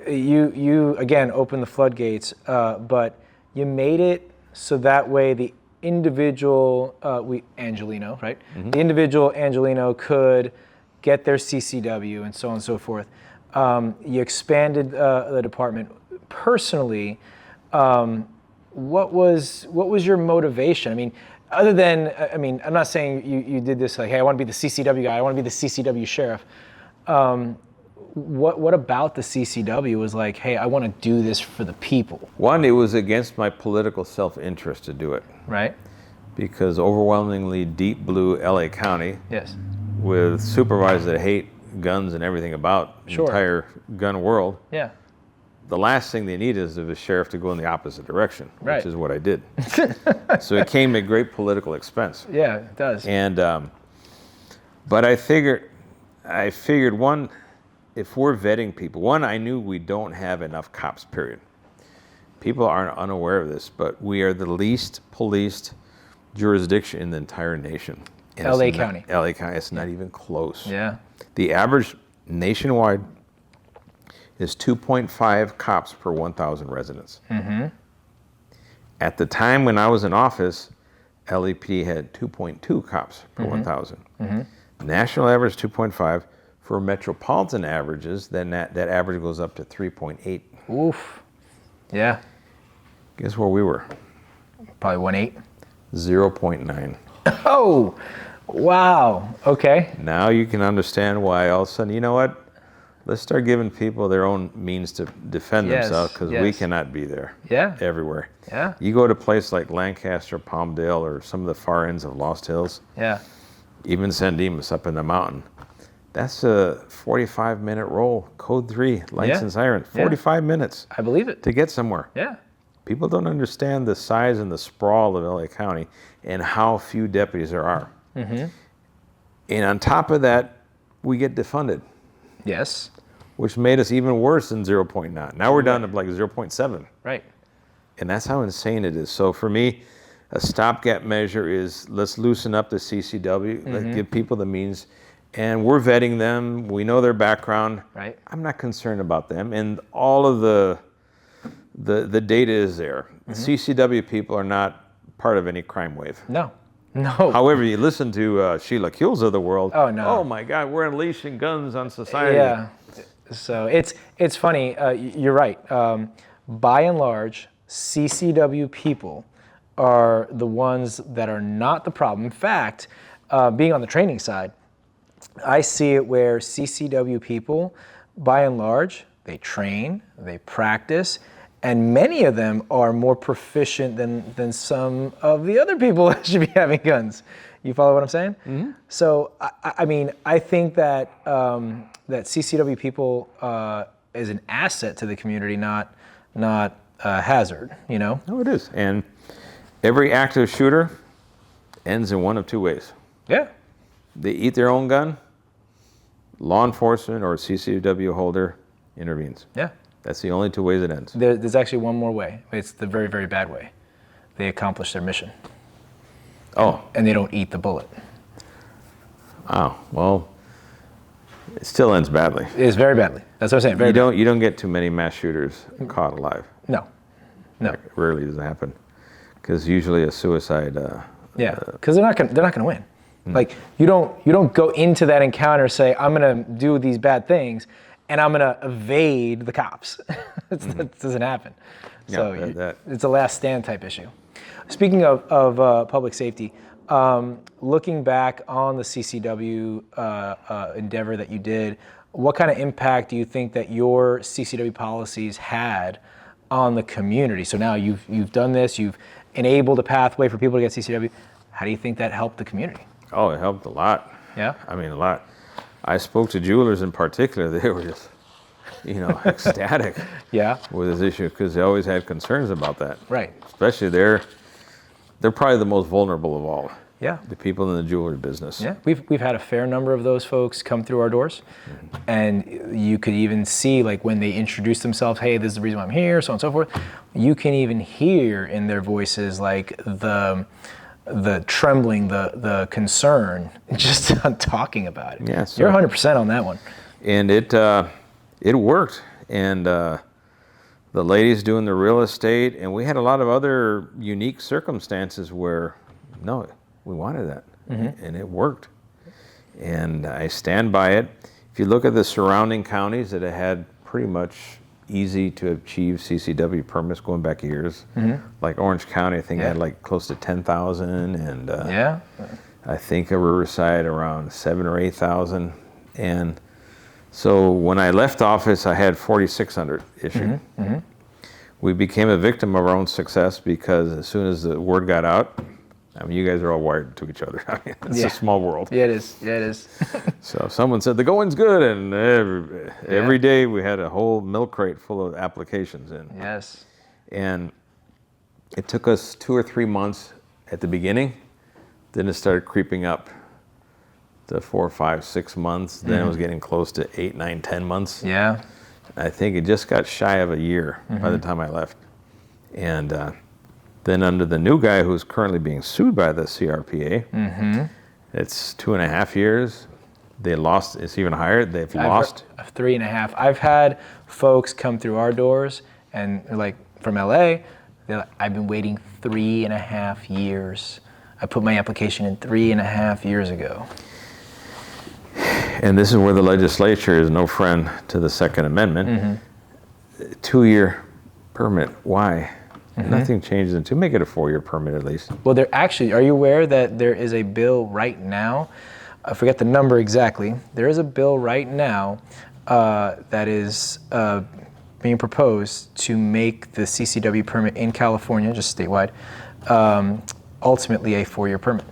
you again opened the floodgates, but you made it so that way the individual Angelino, right? The individual Angelino could get their CCW and so on and so forth. You expanded the department. Personally, what was your motivation? I mean, other than, I'm not saying you did this like, hey, I want to be the CCW guy, I want to be the CCW sheriff. What about the CCW was like, hey, I want to do this for the people? One, it was against my political self-interest to do it. Right. Because overwhelmingly deep blue LA County. Yes. With supervisors that hate guns and everything about the entire gun world. Yeah. The last thing they need is a sheriff to go in the opposite direction, which is what I did. So it came at great political expense. Yeah, it does. And, but I figured, I figured, one, if we're vetting people, one, I knew we don't have enough cops, period. People aren't unaware of this, but we are the least policed jurisdiction in the entire nation. And LA County. LA County, it's not even close. Yeah. The average nationwide is 2.5 cops per 1,000 residents. Mm-hmm. At the time when I was in office, LAPD had 2.2 cops per 1,000. Mm-hmm. National average 2.5. For metropolitan averages, then that average goes up to 3.8. Oof. Yeah. Guess where we were? Probably 1.8. 0.9. Oh, wow. Okay. Now you can understand why all of a sudden, you know what? Let's start giving people their own means to defend themselves, because we cannot be there. Yeah. Everywhere. Yeah. You go to places like Lancaster, Palmdale, or some of the far ends of Lost Hills. Yeah. Even San Dimas up in the mountain. That's a 45-minute roll. Code 3, lights and sirens. 45 minutes. I believe it. To get somewhere. Yeah. People don't understand the size and the sprawl of LA County and how few deputies there are. Mm-hmm. And on top of that, we get defunded. Yes. Which made us even worse than 0.9. Now we're down to like 0.7. Right. And that's how insane it is. So for me, a stopgap measure is, let's loosen up the CCW, let's give people the means, and we're vetting them. We know their background. Right. I'm not concerned about them. And all of the data is there. CCW people are not part of any crime wave. No. No. However, you listen to Sheila Kuehl's of the world. Oh, no. Oh, my God, we're unleashing guns on society. Yeah. So it's funny. You're right. By and large, CCW people are the ones that are not the problem. In fact, being on the training side, I see it where CCW people, by and large, they train, they practice, and many of them are more proficient than some of the other people that should be having guns. You follow what I'm saying? Mm-hmm. So, I mean, I think that that CCW people is an asset to the community, not a hazard, you know? No, it is. And every active shooter ends in one of two ways. Yeah. They eat their own gun, law enforcement or CCW holder intervenes. Yeah. That's the only two ways it ends. There's actually one more way. It's the very, very bad way. They accomplish their mission. Oh. And they don't eat the bullet. Oh, well, it still ends badly. It is very badly. That's what I'm saying. Very You don't get too many mass shooters caught alive. No. It rarely does happen. Because usually a suicide. Yeah, because they're not gonna win. Like you don't go into that encounter say I'm gonna do these bad things, and I'm gonna evade the cops. That doesn't happen. So it's a last stand type issue. Speaking of public safety, looking back on the CCW endeavor that you did, what kind of impact do you think that your CCW policies had on the community? So now you've done this, you've enabled a pathway for people to get CCW. How do you think that helped the community? Oh, it helped a lot. Yeah? I mean, a lot. I spoke to jewelers in particular. They were just, ecstatic with this issue because they always had concerns about that. Right. Especially they're probably the most vulnerable of all. Yeah. The people in the jewelry business. Yeah, we've had a fair number of those folks come through our doors, and you could even see like when they introduce themselves, hey, this is the reason why I'm here, so on and so forth. You can even hear in their voices like the trembling, the concern, just on talking about it. Yeah, so you're 100% on that one. And it worked, and the ladies doing the real estate, and we had a lot of other unique circumstances where we wanted that, and it worked. And I stand by it. If you look at the surrounding counties that have had pretty much easy to achieve CCW permits going back years, like Orange County, I think had like close to 10,000, and I think of Riverside around 7,000 or 8,000. And so when I left office, I had 4,600 issued. We became a victim of our own success because as soon as the word got out, I mean, you guys are all wired to each other. I mean, it's a small world. Yeah, it is. Yeah, it is. So someone said, the going's good, and every day we had a whole milk crate full of applications in. Yes. And it took us 2 or 3 months at the beginning. Then it started creeping up to 4, 5, 6 months. Then it was getting close to 8, 9, 10 months. Yeah. I think it just got shy of a year by the time I left. And then under the new guy who's currently being sued by the CRPA, it's 2.5 years. They lost. It's even higher. They've lost 3.5. I've had folks come through our doors and they're like, from LA, they're like, I've been waiting 3.5 years. I put my application in 3.5 years ago. And this is where the legislature is no friend to the Second Amendment. 2-year permit. Why? Nothing changes until make it a 4-year permit at least. Well, are you aware that there is a bill right now? I forget the number exactly. There is a bill right now that is being proposed to make the CCW permit in California, just statewide, ultimately a 4-year permit.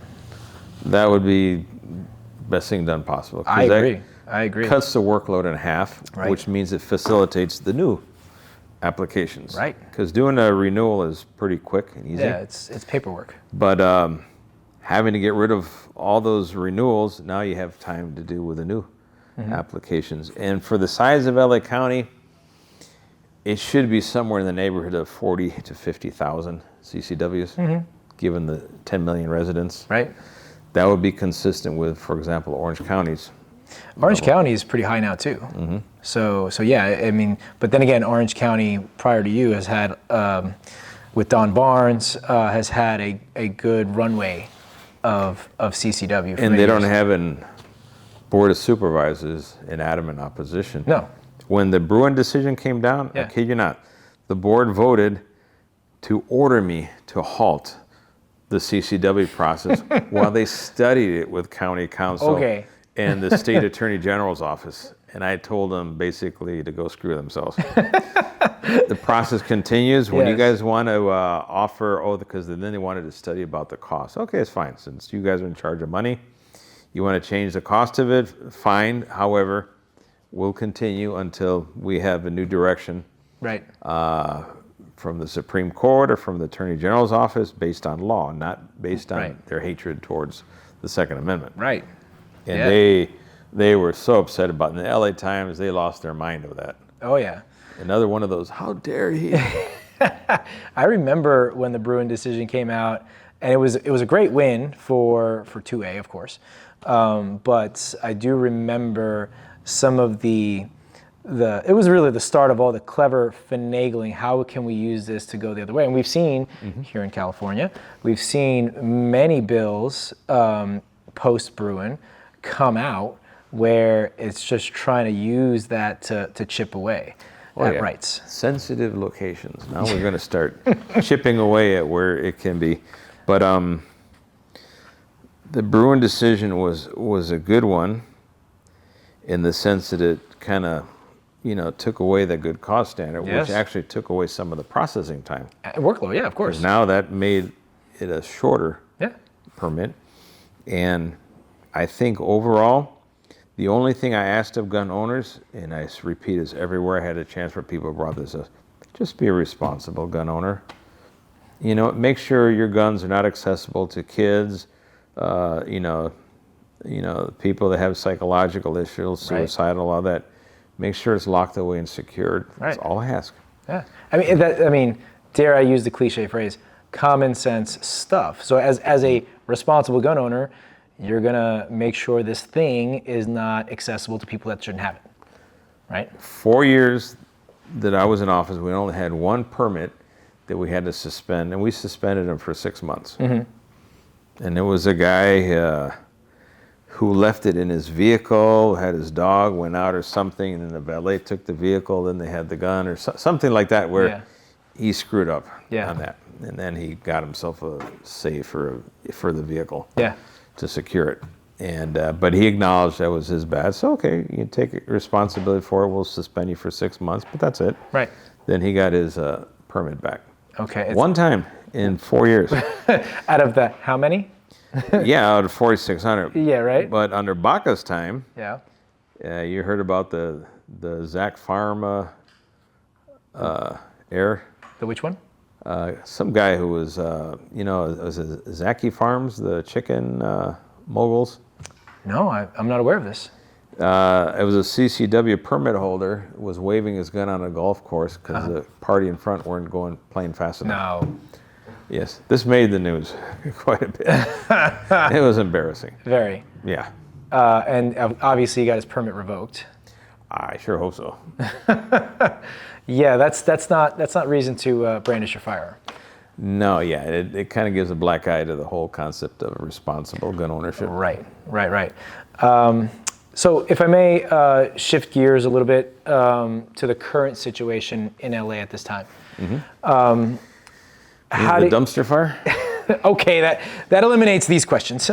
That would be best thing done possible. I agree. Cuts the workload in half, Right. which means it facilitates the new applications. Right. Because doing a renewal is pretty quick and easy. Yeah, it's paperwork. But having to get rid of all those renewals, now you have time to do with the new applications. And for the size of LA County, it should be somewhere in the neighborhood of 40 to 50,000 CCWs, given the 10 million residents. Right. That would be consistent with, for example, Orange County's. Orange County is pretty high now too. So yeah, I mean, but then again, Orange County prior to you has had, with Don Barnes, has had a good runway of CCW. And they don't have a board of supervisors in adamant opposition. No. When the Brewing decision came down, I kid you not, the board voted to order me to halt the CCW process while they studied it with county council and the state attorney general's office. And I told them basically to go screw themselves. The process continues. When you guys want to offer, because then they wanted to study about the cost. Okay, it's fine. Since you guys are in charge of money, you want to change the cost of it, fine. However, we'll continue until we have a new direction. Right. From the Supreme Court or from the Attorney General's office based on law, not based on their hatred towards the Second Amendment. Right. And they were so upset about it. In the LA Times, they lost their mind over that. Oh, yeah. Another one of those, how dare he? I remember when the Brewing decision came out, and it was a great win for 2A, of course. But I do remember some of it was really the start of all the clever finagling. How can we use this to go the other way? And we've seen here in California, we've seen many bills post-Brewing come out where it's just trying to use that to chip away at rights. Sensitive locations. Now we're going to start chipping away at where it can be. But the Brewing decision was a good one in the sense that it kind of took away the good cost standard, which actually took away some of the processing time. Workload, yeah, of course. Now that made it a shorter permit. And I think overall, the only thing I asked of gun owners, and I repeat this everywhere I had a chance where people brought this up, just be a responsible gun owner. Make sure your guns are not accessible to kids, people that have psychological issues, suicidal, all that. Make sure it's locked away and secured. That's all I ask. Yeah. I mean, dare I use the cliche phrase, common sense stuff. So as a responsible gun owner, you're gonna make sure this thing is not accessible to people that shouldn't have it, right? 4 years that I was in office, we only had one permit that we had to suspend, and we suspended him for 6 months. And it was a guy who left it in his vehicle, had his dog, went out or something, and then the valet took the vehicle, then they had the gun or something like that where he screwed up on that. And then he got himself a safe for the vehicle to secure it. And but he acknowledged that was his bad. So, okay, you take responsibility for it. We'll suspend you for 6 months, but that's it. Right. Then he got his permit back. Okay. One time in 4 years. Out of the how many? Out of 4,600. Yeah, right. But under Baca's time, you heard about the Zach Farm error. The which one? Some guy who was, it was Zachy Farms, the chicken moguls. No, I'm not aware of this. It was a CCW permit holder was waving his gun on a golf course because the party in front weren't playing fast enough. No. Yes, this made the news quite a bit. It was embarrassing. Very. Yeah. And obviously, he got his permit revoked. I sure hope so. Yeah, that's not reason to brandish your firearm. No, yeah, it kind of gives a black eye to the whole concept of responsible gun ownership. Right. So if I may shift gears a little bit to the current situation in LA at this time. Mm-hmm. The dumpster fire? Okay, that eliminates these questions.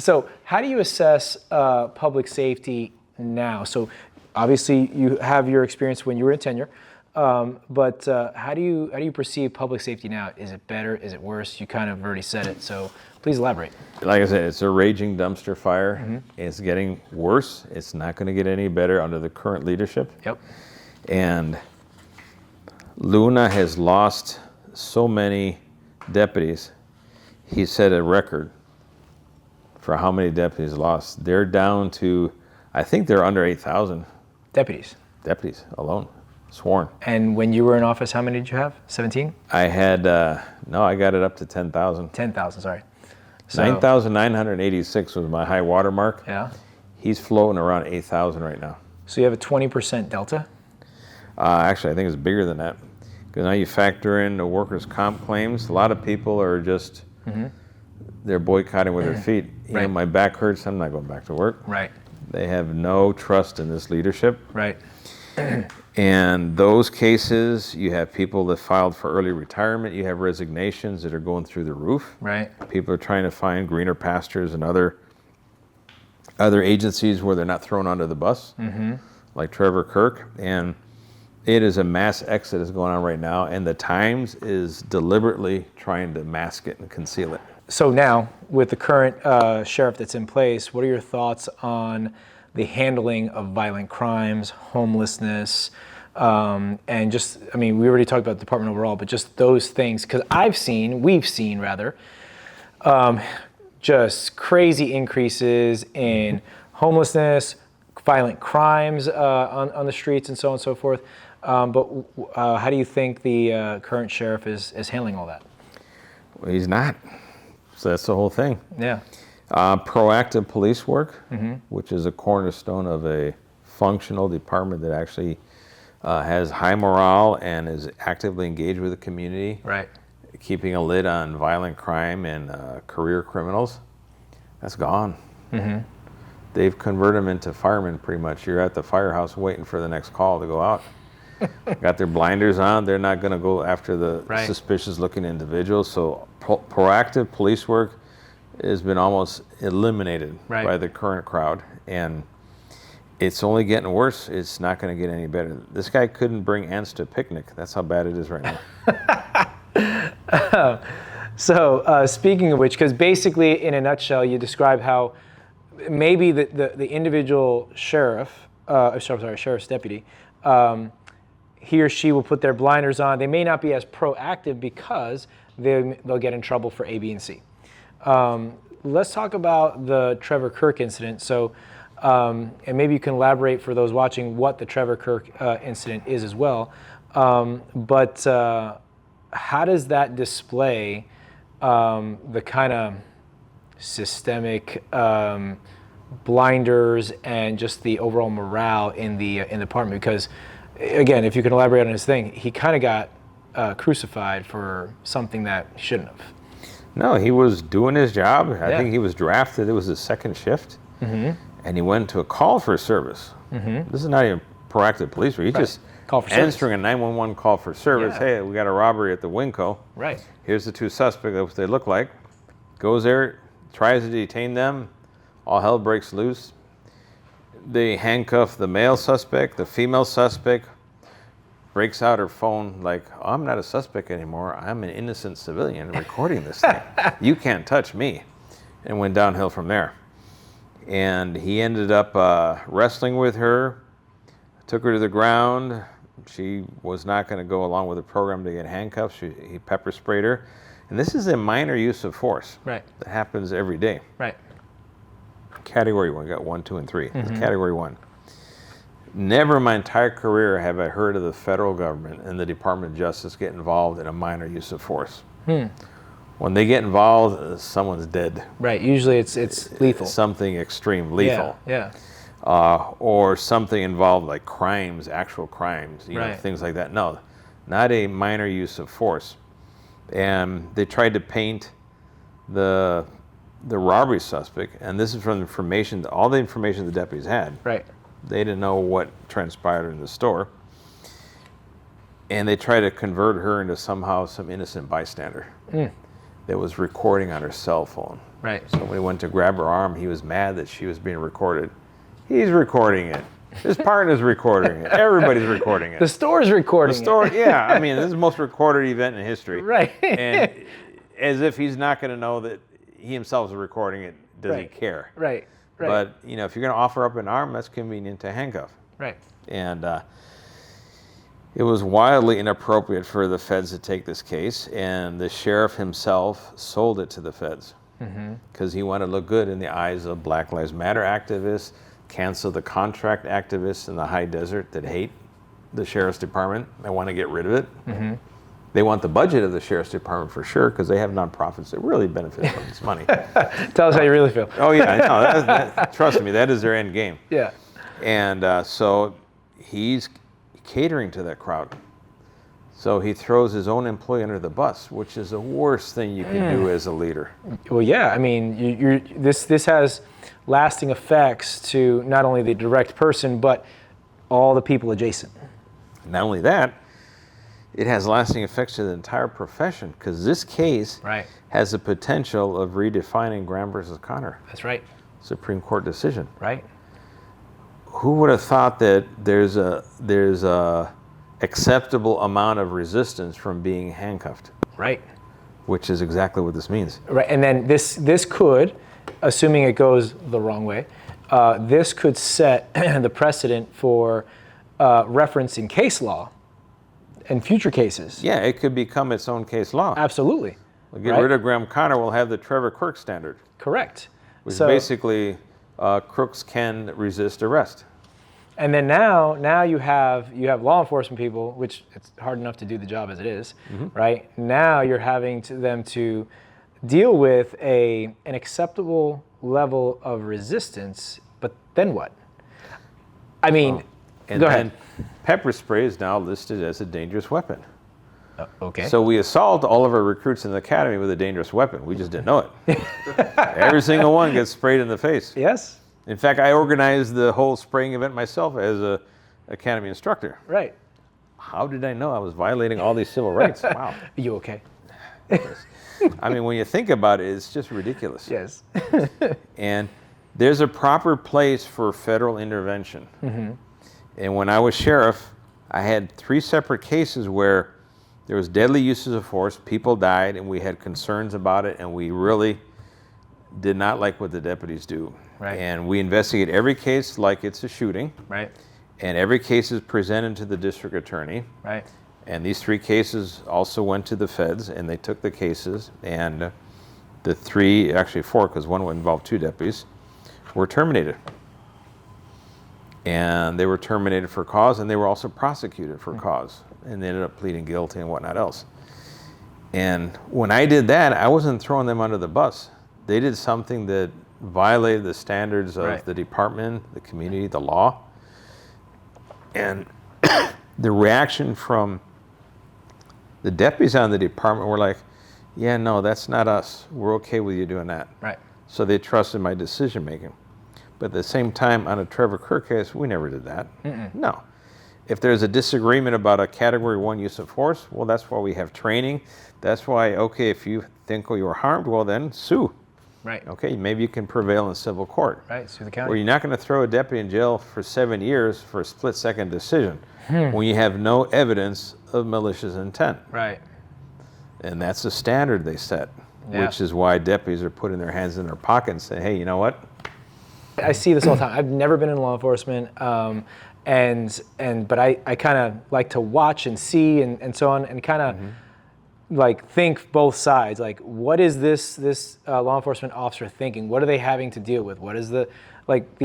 So how do you assess public safety now? So obviously you have your experience when you were in tenure, but how do you perceive public safety now? Is it better? Is it worse? You kind of already said it, so please elaborate. Like I said, it's a raging dumpster fire. Mm-hmm. It's getting worse. It's not going to get any better under the current leadership. Yep. And Luna has lost so many deputies. He set a record for how many deputies lost. They're down to, I think they're under 8,000 Deputies alone, sworn. And when you were in office, how many did you have? 17? I had, no, I got it up to 10,000. 10,000, sorry. So, 9,986 was my high water mark. Yeah. He's floating around 8,000 right now. So you have a 20% delta? Actually, I think it's bigger than that. Because now you factor in the workers' comp claims. A lot of people are just, they're boycotting with their feet. You know, my back hurts, I'm not going back to work. Right. They have no trust in this leadership. Right. And those cases, you have people that filed for early retirement. You have resignations that are going through the roof. Right. People are trying to find greener pastures and other agencies where they're not thrown under the bus, like Trevor, Kirk. And it is a mass exodus going on right now, and the Times is deliberately trying to mask it and conceal it. So now, with the current sheriff that's in place, what are your thoughts on the handling of violent crimes, homelessness, and just, I mean, we already talked about the department overall, but just those things, because we've seen rather, just crazy increases in homelessness, violent crimes on the streets, and so on and so forth. But how do you think the current sheriff is handling all that? Well, he's not. So that's the whole thing. Yeah. Proactive police work, which is a cornerstone of a functional department that actually has high morale and is actively engaged with the community. Right. Keeping a lid on violent crime and career criminals. That's gone. They've converted them into firemen pretty much. You're at the firehouse waiting for the next call to go out. Got their blinders on. They're not going to go after the suspicious looking individuals. So proactive police work has been almost eliminated by the current crowd. And it's only getting worse. It's not going to get any better. This guy couldn't bring ants to a picnic. That's how bad it is right now. So speaking of which, because basically in a nutshell, you describe how maybe the individual sheriff's deputy, he or she will put their blinders on. They may not be as proactive because they'll get in trouble for A, B, and C. Let's talk about the Trevor Kirk incident. So, and maybe you can elaborate for those watching what the Trevor Kirk incident is as well. But how does that display the kind of systemic blinders and just the overall morale in the department? Because again, if you can elaborate on his thing, he kind of got crucified for something that he shouldn't have. No, he was doing his job. I think he was drafted. It was his second shift. And he went to a call for service. This is not even proactive police work. He's just answering a 911 call for service. Hey, we got a robbery at the Winco. Right. Here's the two suspects, what they look like. Goes there, tries to detain them. All hell breaks loose. They handcuff the male suspect. The female suspect breaks out her phone like, oh, I'm not a suspect anymore. I'm an innocent civilian recording this thing. You can't touch me. And went downhill from there. And he ended up wrestling with her, took her to the ground. She was not going to go along with the program to get handcuffed. He pepper sprayed her. And this is a minor use of force. Right. That happens every day. Right. Category 1, got 1, 2, and 3. It's Category 1. Never in my entire career have I heard of the federal government and the Department of Justice get involved in a minor use of force. When they get involved, someone's dead. Right. Usually it's lethal. Something extreme, lethal. Yeah. Or something involved like crimes, actual crimes, you know, things like that. No, not a minor use of force. And they tried to paint the robbery suspect, and this is from information, all the information the deputies had. Right. They didn't know what transpired in the store. And they tried to convert her into somehow some innocent bystander that was recording on her cell phone. Right. So when he went to grab her arm, he was mad that she was being recorded. He's recording it. His partner's recording it. Everybody's recording it. The store's recording The store, yeah. I mean, this is the most recorded event in history. Right. And as if he's not going to know that he himself is recording it, does he care? Right. But, you know, if you're going to offer up an arm, that's convenient to handcuff. Right. And it was wildly inappropriate for the feds to take this case, and the sheriff himself sold it to the feds because he wanted to look good in the eyes of Black Lives Matter activists, cancel the contract activists in the high desert that hate the sheriff's department. They want to get rid of it. They want the budget of the sheriff's department for sure, because they have nonprofits that really benefit from this money. Tell us how you really feel. Oh yeah, I know. Trust me, that is their end game. Yeah. And so he's catering to that crowd. So he throws his own employee under the bus, which is the worst thing you can do as a leader. Well, yeah. I mean, this has lasting effects to not only the direct person, but all the people adjacent. Not only that, it has lasting effects to the entire profession, because this case has the potential of redefining Graham versus Connor. That's right. Supreme Court decision. Right. Who would have thought that there's a acceptable amount of resistance from being handcuffed? Right. Which is exactly what this means. Right. And then this could, assuming it goes the wrong way, this could set the precedent for reference in case law and future cases. Yeah, it could become its own case law. Absolutely. We'll get rid of Graham Connor, we'll have the Trevor Kirk standard. Correct. Which basically crooks can resist arrest. And then now you have law enforcement people, which it's hard enough to do the job as it is, right? Now you're having them to deal with an acceptable level of resistance, but then what? I mean, go ahead. Pepper spray is now listed as a dangerous weapon. Okay. So we assault all of our recruits in the academy with a dangerous weapon. We just didn't know it. Every single one gets sprayed in the face. Yes. In fact, I organized the whole spraying event myself as a academy instructor. Right. How did I know I was violating all these civil rights? Wow. Are you okay? I mean, when you think about it, it's just ridiculous. Yes. And there's a proper place for federal intervention. And when I was sheriff, I had 3 separate cases where there was deadly uses of force, people died, and we had concerns about it, and we really did not like what the deputies do. Right. And we investigate every case like it's a shooting. Right. And every case is presented to the district attorney. Right. And these 3 cases also went to the feds, and they took the cases, and the 3, actually 4, because one involved 2 deputies, were terminated. And they were terminated for cause, and they were also prosecuted for cause, and they ended up pleading guilty and whatnot else. And when I did that, I wasn't throwing them under the bus. They did something that violated the standards of the department, the community, the law. And the reaction from the deputies on the department were like, yeah, no, that's not us. We're okay with you doing that. Right. So they trusted my decision making. But at the same time, on a Trevor Kirk case, we never did that. No. If there's a disagreement about a Category 1 use of force, well, that's why we have training. That's why, okay, if you think you were harmed, well, then sue. Right. Okay, maybe you can prevail in civil court. Right, sue the county. Or you're not going to throw a deputy in jail for 7 years for a split-second decision when you have no evidence of malicious intent. Right. And that's the standard they set, which is why deputies are putting their hands in their pocket and saying, hey, you know what? I see this all the time. I've never been in law enforcement, but I kind of like to watch and see and so on, and kind of like think both sides. Like, what is this law enforcement officer thinking? What are they having to deal with? What is the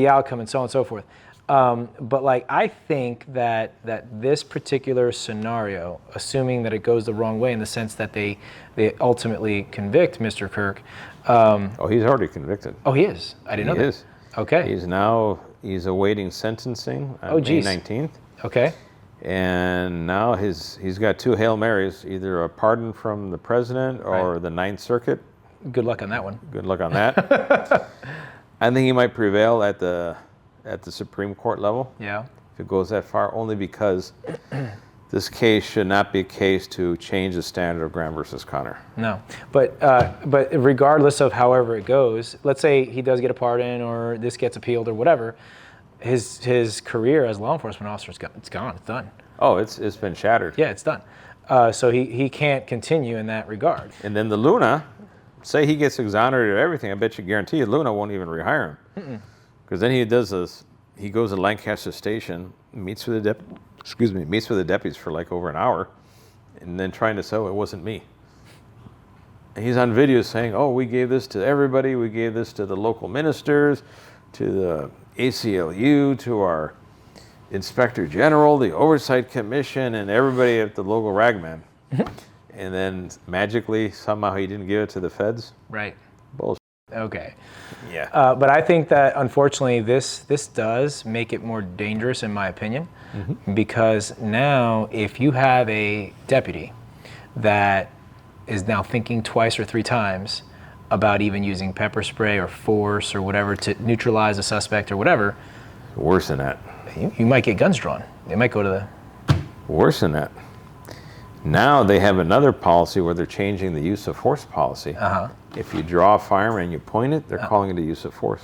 outcome, and so on and so forth. But like, I think that this particular scenario, assuming that it goes the wrong way in the sense that they ultimately convict Mr. Kirk. Oh, he's already convicted. Oh, he is. I didn't know that. He is. Okay. He's awaiting sentencing on May 19th. Okay. And now he's got 2 Hail Marys, either a pardon from the president or the Ninth Circuit. Good luck on that one. Good luck on that. I think he might prevail at the Supreme Court level. Yeah. If it goes that far, only because this case should not be a case to change the standard of Graham versus Connor. No, but regardless of however it goes, let's say he does get a pardon or this gets appealed or whatever, his career as a law enforcement officer it's gone. It's done. Oh, it's been shattered. Yeah, it's done. So he can't continue in that regard. And then the Luna, say he gets exonerated of everything, I bet you guarantee you Luna won't even rehire him. Because then he does this. He goes to Lancaster Station, meets with the deputies for like over an hour, and then trying to say, "Oh, it wasn't me." And he's on video saying, "Oh, we gave this to everybody. We gave this to the local ministers, to the ACLU, to our Inspector General, the Oversight Commission, and everybody at the local ragman." And then magically, somehow he didn't give it to the feds. Right. Bullshit. Okay. Yeah. But I think that unfortunately this does make it more dangerous, in my opinion, because now if you have a deputy that is now thinking twice or 3 times about even using pepper spray or force or whatever to neutralize a suspect or whatever, Worse than that. you might get guns drawn. They might go to the... Worse than that. Now they have another policy where they're changing the use of force policy. If you draw a firearm and you point it, they're calling it a use of force.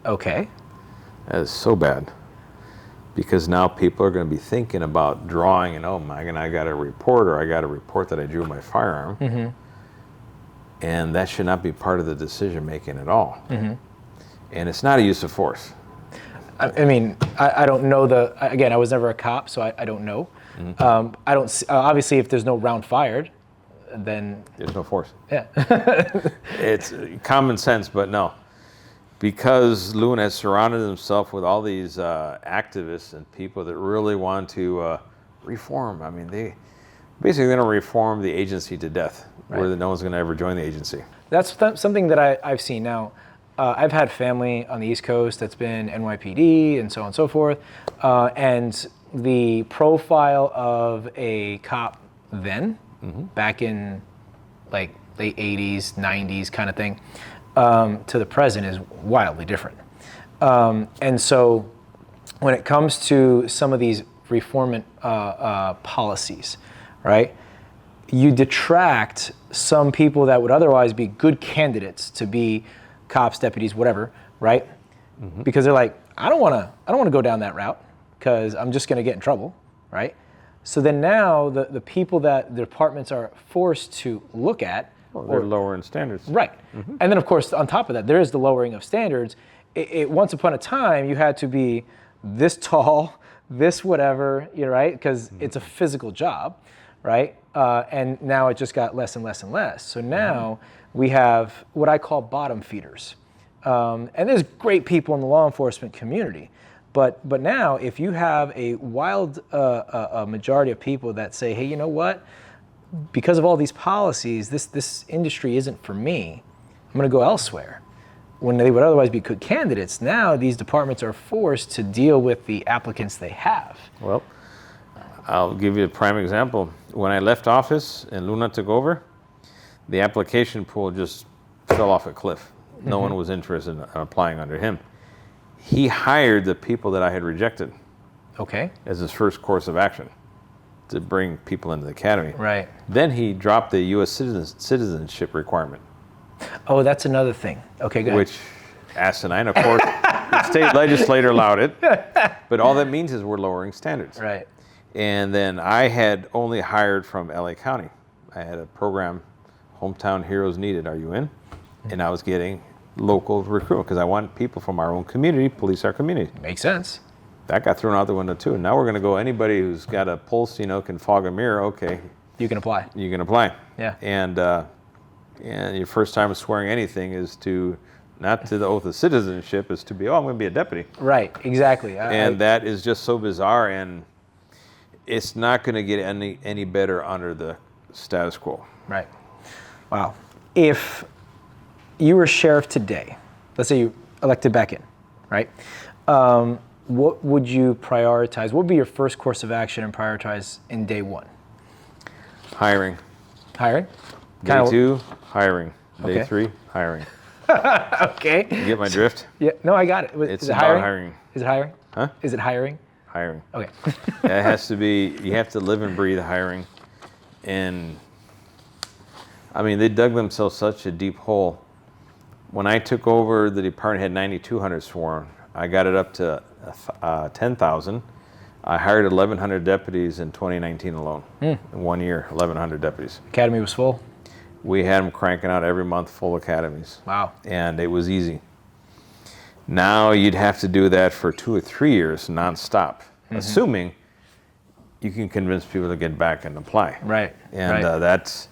Okay. That is so bad. Because now people are going to be thinking about drawing and, oh my God, I got a report, or I got a report that I drew my firearm. And that should not be part of the decision making at all. And it's not a use of force. I mean, I don't know again, I was never a cop, so I don't know. I don't obviously if there's no round fired, then there's no force. Yeah. It's common sense, but no. Because Luna has surrounded himself with all these activists and people that really want to reform. I mean, they basically going to reform the agency to death, where no one's going to ever join the agency. That's something that I've seen now. I've had family on the East Coast that's been NYPD and so on and so forth, and the profile of a cop then, back in like late 80s, 90s kind of thing, to the present is wildly different. And so when it comes to some of these reformant policies, right, you detract some people that would otherwise be good candidates to be cops, deputies, whatever, right? Because they're like, I don't want to go down that route because I'm just going to get in trouble, right? So then now the people that the departments are forced to look at, they're lowering standards, right? And then of course on top of that, there is the lowering of standards. Once upon a time, you had to be this tall, this whatever, right? Because it's a physical job, right? And now it just got less and less and less. So now we have what I call bottom feeders. And there's great people in the law enforcement community. But now if you have a wild a majority of people that say, hey, you know what? Because of all these policies, this industry isn't for me. I'm going to go elsewhere. When they would otherwise be good candidates, now these departments are forced to deal with the applicants they have. Well, I'll give you a prime example. When I left office and Luna took over, the application pool just fell off a cliff. No one was interested in applying under him. He hired the people that I had rejected. Okay. As his first course of action to bring people into the academy. Right. Then he dropped the U.S. citizenship requirement. Oh, that's another thing. Okay, good. Which, asinine, of course, the state legislature allowed it. But all that means is we're lowering standards. Right. And then I had only hired from LA County. I had a program, Hometown Heroes Needed, are you in? And I was getting local recruitment because I want people from our own community, police our community. Makes sense. That got thrown out the window too. Now we're going to go, anybody who's got a pulse, can fog a mirror, okay, you can apply. You can apply. Yeah. And your first time of swearing anything is to, not to the oath of citizenship, is to be, I'm going to be a deputy. Right, exactly. And that is just so bizarre, and it's not going to get any better under the status quo. Right. Wow. If you were sheriff today, let's say you elected back in, right? What would you prioritize? What would be your first course of action and prioritize in day one? Hiring. Hiring? Day 2, hiring. Day Okay. 3, hiring. Okay. You get my drift? Yeah. No, I got it. It's Is it about hiring? hiring. Is it hiring? Huh? Is it hiring? Hiring. Okay. It has to be, you have to live and breathe hiring. And I mean, they dug themselves such a deep hole. When I took over, the department had 9,200 sworn. I got it up to 10,000. I hired 1,100 deputies in 2019 alone. In 1 year, 1,100 deputies. Academy was full. We had them cranking out every month, full academies. Wow. And it was easy. Now you'd have to do that for 2 or 3 years nonstop, assuming you can convince people to get back and apply. Right. And right. That's,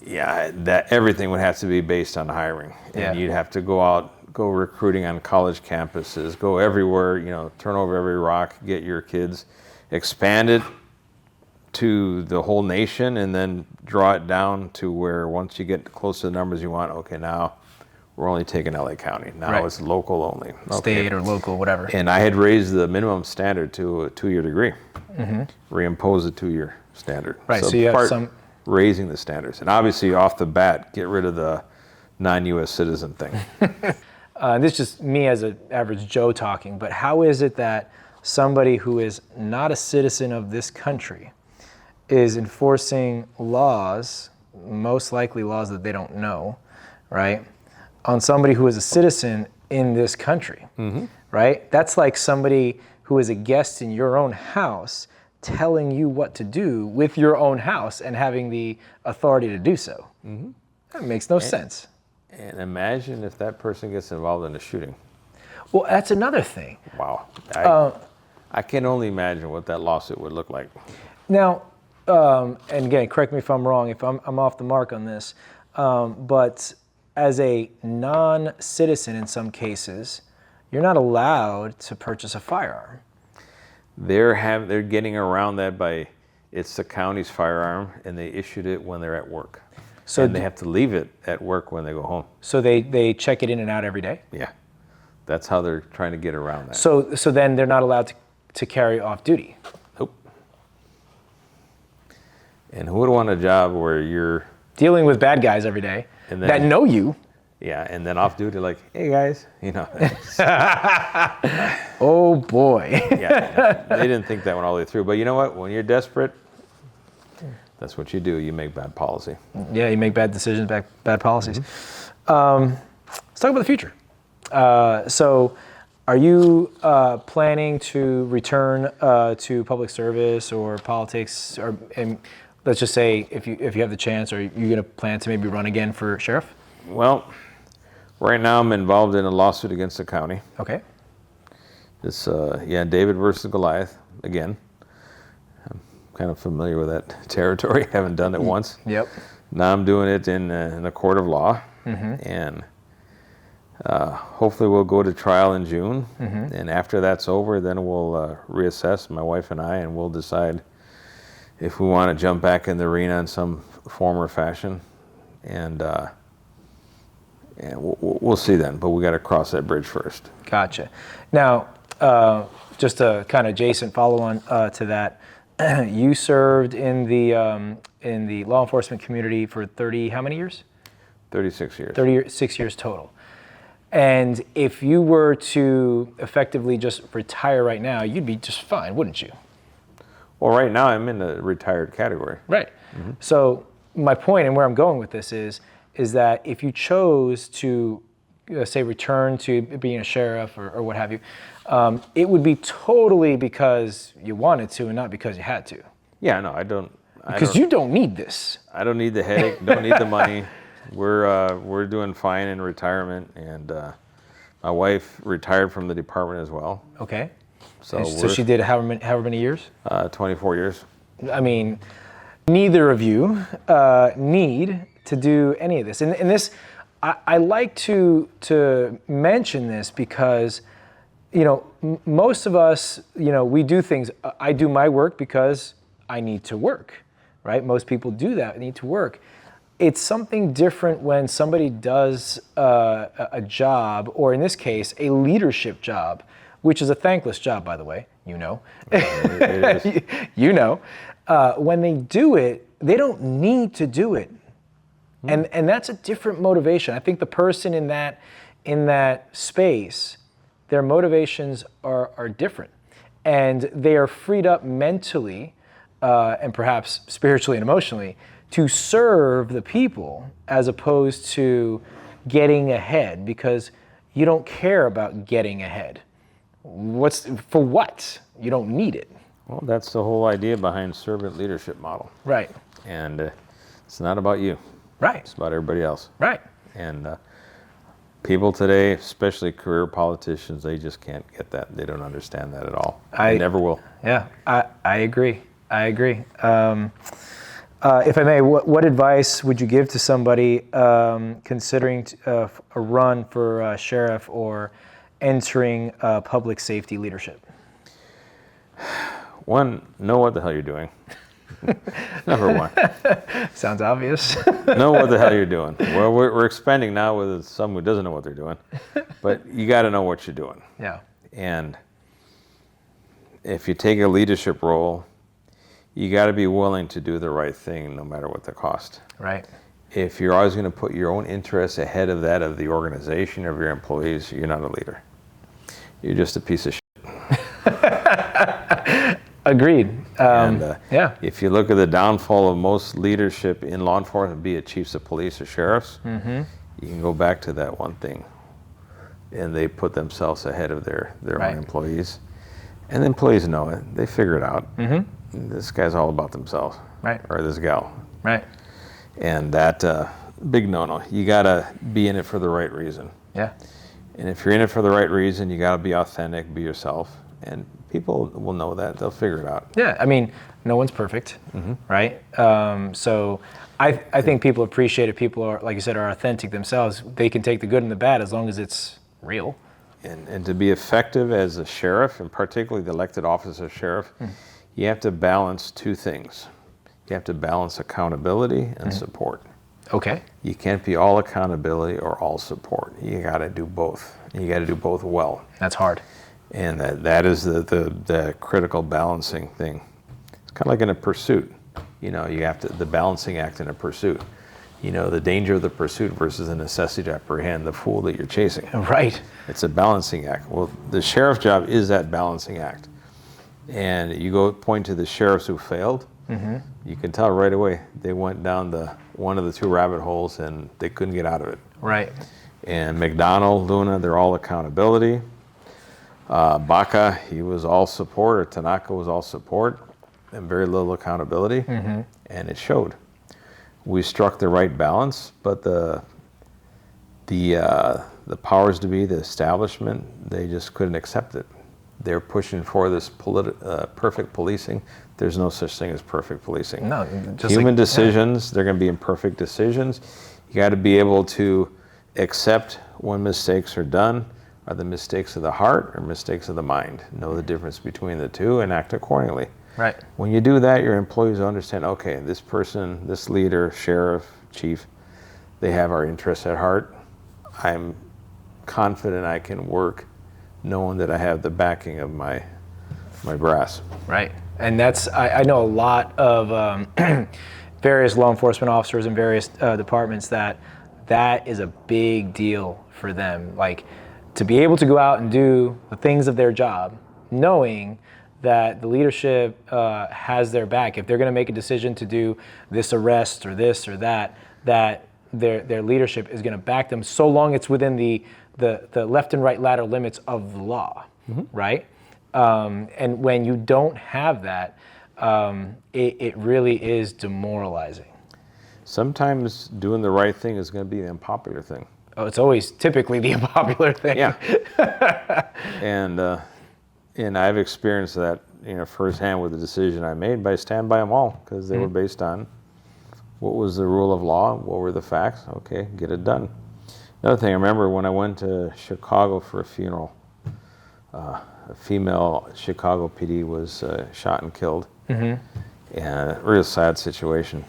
that everything would have to be based on hiring. And you'd have to go out, go recruiting on college campuses, go everywhere, turn over every rock, get your kids, expand it to the whole nation, and then draw it down to where once you get close to the numbers you want, okay, now we're only taking LA County. Now it's local only. State or local, whatever. And I had raised the minimum standard to a 2-year degree. Reimpose a 2-year standard. Right, so you have some... Raising the standards. And obviously, off the bat, get rid of the non-U.S. citizen thing. This is just me as an average Joe talking, but how is it that somebody who is not a citizen of this country is enforcing laws, most likely laws that they don't know, right, on somebody who is a citizen in this country, right? That's like somebody who is a guest in your own house telling you what to do with your own house and having the authority to do so. That makes no sense. And imagine if that person gets involved in a shooting. Well, that's another thing. Wow. I can only imagine what that lawsuit would look like. Now, and again, correct me if I'm wrong, if I'm off the mark on this, but as a non-citizen in some cases, you're not allowed to purchase a firearm. They're getting around that by, it's the county's firearm, and they issued it when they're at work. So they have to leave it at work when they go home. So they check it in and out every day? Yeah. That's how they're trying to get around that. So then they're not allowed to carry off duty? Nope. And who would want a job where you're dealing with bad guys every day that know you? Yeah, and then off duty, like, hey guys, Oh boy. Yeah, they didn't think that one all the way through. But you know what? When you're desperate, that's what you do. You make bad policy. Yeah, you make bad decisions, bad policies. Let's talk about the future. So, are you planning to return to public service or politics, and let's just say if you have the chance, are you going to plan to maybe run again for sheriff? Well, right now I'm involved in a lawsuit against the county. Okay. It's David versus Goliath again. I'm kind of familiar with that territory. Haven't done it once. Yep. Now I'm doing it in the court of law, and hopefully we'll go to trial in June. And after that's over, then we'll reassess, my wife and I, and we'll decide if we want to jump back in the arena in some form or fashion. And we'll see then, but we got to cross that bridge first. Gotcha. Now, just a kind of adjacent follow-on to that, you served in the law enforcement community for 30, how many years? 36 years. 36 years total. And if you were to effectively just retire right now, you'd be just fine, wouldn't you? Well, right now I'm in the retired category. Right. So my point and where I'm going with this is that if you chose to, say, return to being a sheriff or what have you, it would be totally because you wanted to and not because you had to. Yeah, no, I don't. Because you don't need this. I don't need the headache, don't need the money. We're doing fine in retirement, and my wife retired from the department as well. Okay. So she did however many years? 24 years. I mean, Neither of you need to do any of this. And this, I like to mention this because, most of us, we do things. I do my work because I need to work, right? Most people do that, need to work. It's something different when somebody does a job, or in this case, a leadership job, which is a thankless job, by the way, It is. when they do it, they don't need to do it. And that's a different motivation. I think the person in that space, their motivations are different. And they are freed up mentally and perhaps spiritually and emotionally to serve the people as opposed to getting ahead, because you don't care about getting ahead. For what? You don't need it. Well, that's the whole idea behind servant leadership model. Right. And it's not about you. Right. It's about everybody else. Right. And people today, especially career politicians, they just can't get that. They don't understand that at all. They never will. Yeah, I agree. If I may, what advice would you give to somebody considering a run for sheriff or entering public safety leadership? One, know what the hell you're doing. Number one. Sounds obvious. Know what the hell you're doing. Well, we're expanding now with someone who doesn't know what they're doing, but you got to know what you're doing. Yeah. And if you take a leadership role, you got to be willing to do the right thing no matter what the cost. Right. If you're always going to put your own interests ahead of that of the organization, of your employees, you're not a leader. You're just a piece of shit. Agreed. Yeah. If you look at the downfall of most leadership in law enforcement, be it chiefs of police or sheriffs, you can go back to that one thing. And they put themselves ahead of their Right. own employees. And the employees know it. They figure it out. This guy's all about themselves. Right. Or this gal. Right. And that, big no-no. You got to be in it for the right reason. Yeah. And if you're in it for the right reason, you got to be authentic, be yourself. And people will know that. They'll figure it out. Yeah, I mean, no one's perfect, right? So I think people appreciate it. People are, like you said, are authentic themselves. They can take the good and the bad as long as it's real. And to be effective as a sheriff, and particularly the elected office of sheriff, you have to balance two things. You have to balance accountability and support. Okay. You can't be all accountability or all support. You got to do both. You got to do both well. That's hard. And that is the critical balancing thing. It's kind of like in a pursuit. You have the balancing act in a pursuit. The danger of the pursuit versus the necessity to apprehend the fool that you're chasing. Right. It's a balancing act. Well, the sheriff's job is that balancing act. And you go point to the sheriffs who failed, you can tell right away they went down one of the two rabbit holes and they couldn't get out of it. Right. And McDonald, Luna, they're all accountability. Baca, he was all support, or Tanaka was all support, and very little accountability, and it showed. We struck the right balance, but the powers to be, the establishment, they just couldn't accept it. They're pushing for this perfect policing. There's no such thing as perfect policing. No, just human decisions, they're going to be imperfect decisions. You got to be able to accept when mistakes are done. Are the mistakes of the heart or mistakes of the mind? Know the difference between the two and act accordingly. Right. When you do that, your employees will understand, okay, this person, this leader, sheriff, chief, they have our interests at heart. I'm confident I can work knowing that I have the backing of my brass. Right. And that's, I know a lot of various law enforcement officers in various departments that is a big deal for them. Like, to be able to go out and do the things of their job, knowing that the leadership has their back. If they're going to make a decision to do this arrest or this or that their leadership is going to back them, so long it's within the left and right ladder limits of the law, right? And when you don't have that, it really is demoralizing. Sometimes doing the right thing is going to be the unpopular thing. Oh, it's always typically the unpopular thing. Yeah. And And I've experienced that, firsthand with the decision I made, but I stand by them all because they were based on what was the rule of law, what were the facts. Okay, get it done. Another thing, I remember when I went to Chicago for a funeral, a female Chicago PD was shot and killed. And a real sad situation.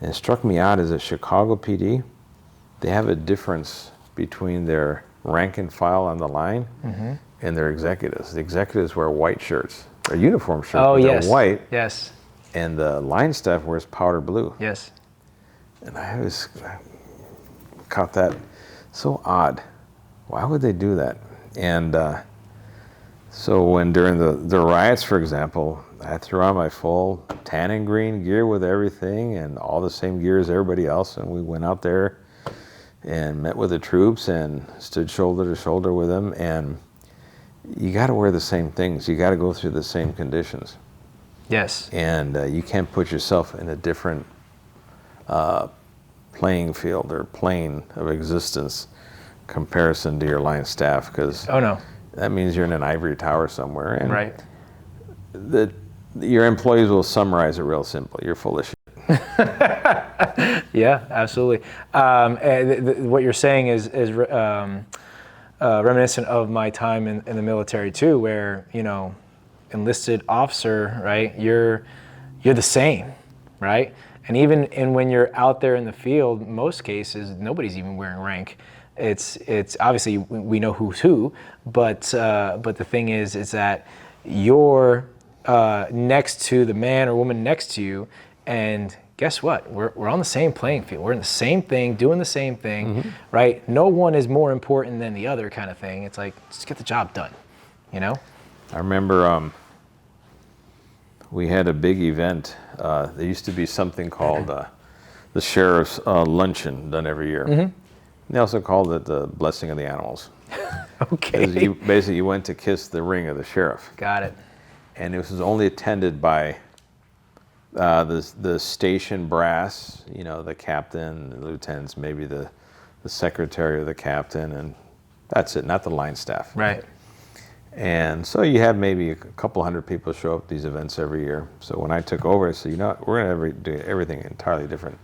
And it struck me odd is that Chicago PD, they have a difference between their rank and file on the line and their executives. The executives wear white shirts. They're uniform shirts, but they're white. Yes. And the line staff wears powder blue. Yes. And I was caught that so odd. Why would they do that? And so when during the riots, for example, I threw on my full tan and green gear with everything and all the same gear as everybody else, and we went out there and met with the troops and stood shoulder to shoulder with them. And you got to wear the same things. You got to go through the same conditions. Yes. And you can't put yourself in a different playing field or plane of existence comparison to your line staff, because that means you're in an ivory tower somewhere. And right. Your employees will summarize it real simple. You're full of shit. Yeah, absolutely. What you're saying is reminiscent of my time in the military too, where enlisted officer, right? You're the same, right? And even when you're out there in the field, most cases nobody's even wearing rank. It's obviously we know who's who, but the thing is that you're next to the man or woman next to you, and guess what? We're on the same playing field. We're in the same thing, doing the same thing, right? No one is more important than the other, kind of thing. It's like, just get the job done, I remember we had a big event. There used to be something called the Sheriff's Luncheon done every year. They also called it the Blessing of the Animals. Okay. Basically, you went to kiss the ring of the sheriff. Got it. And it was only attended by the station brass, the captain, the lieutenants, maybe the secretary of the captain, and that's it, not the line staff. Right. And so you have maybe a couple hundred people show up at these events every year. So when I took over, I said, we're going to do everything entirely different.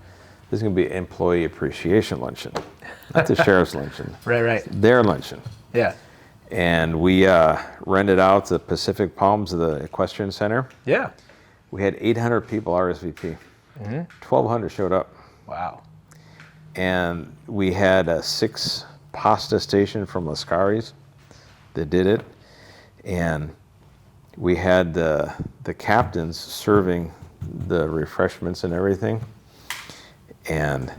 This is going to be employee appreciation luncheon, not the sheriff's luncheon. Right. Their luncheon. Yeah. And we rented out the Pacific Palms of the Equestrian Center. Yeah. We had 800 people RSVP. 1,200 showed up. Wow. And we had a 6 pasta station from Lascari's that did it. And we had the captains serving the refreshments and everything. And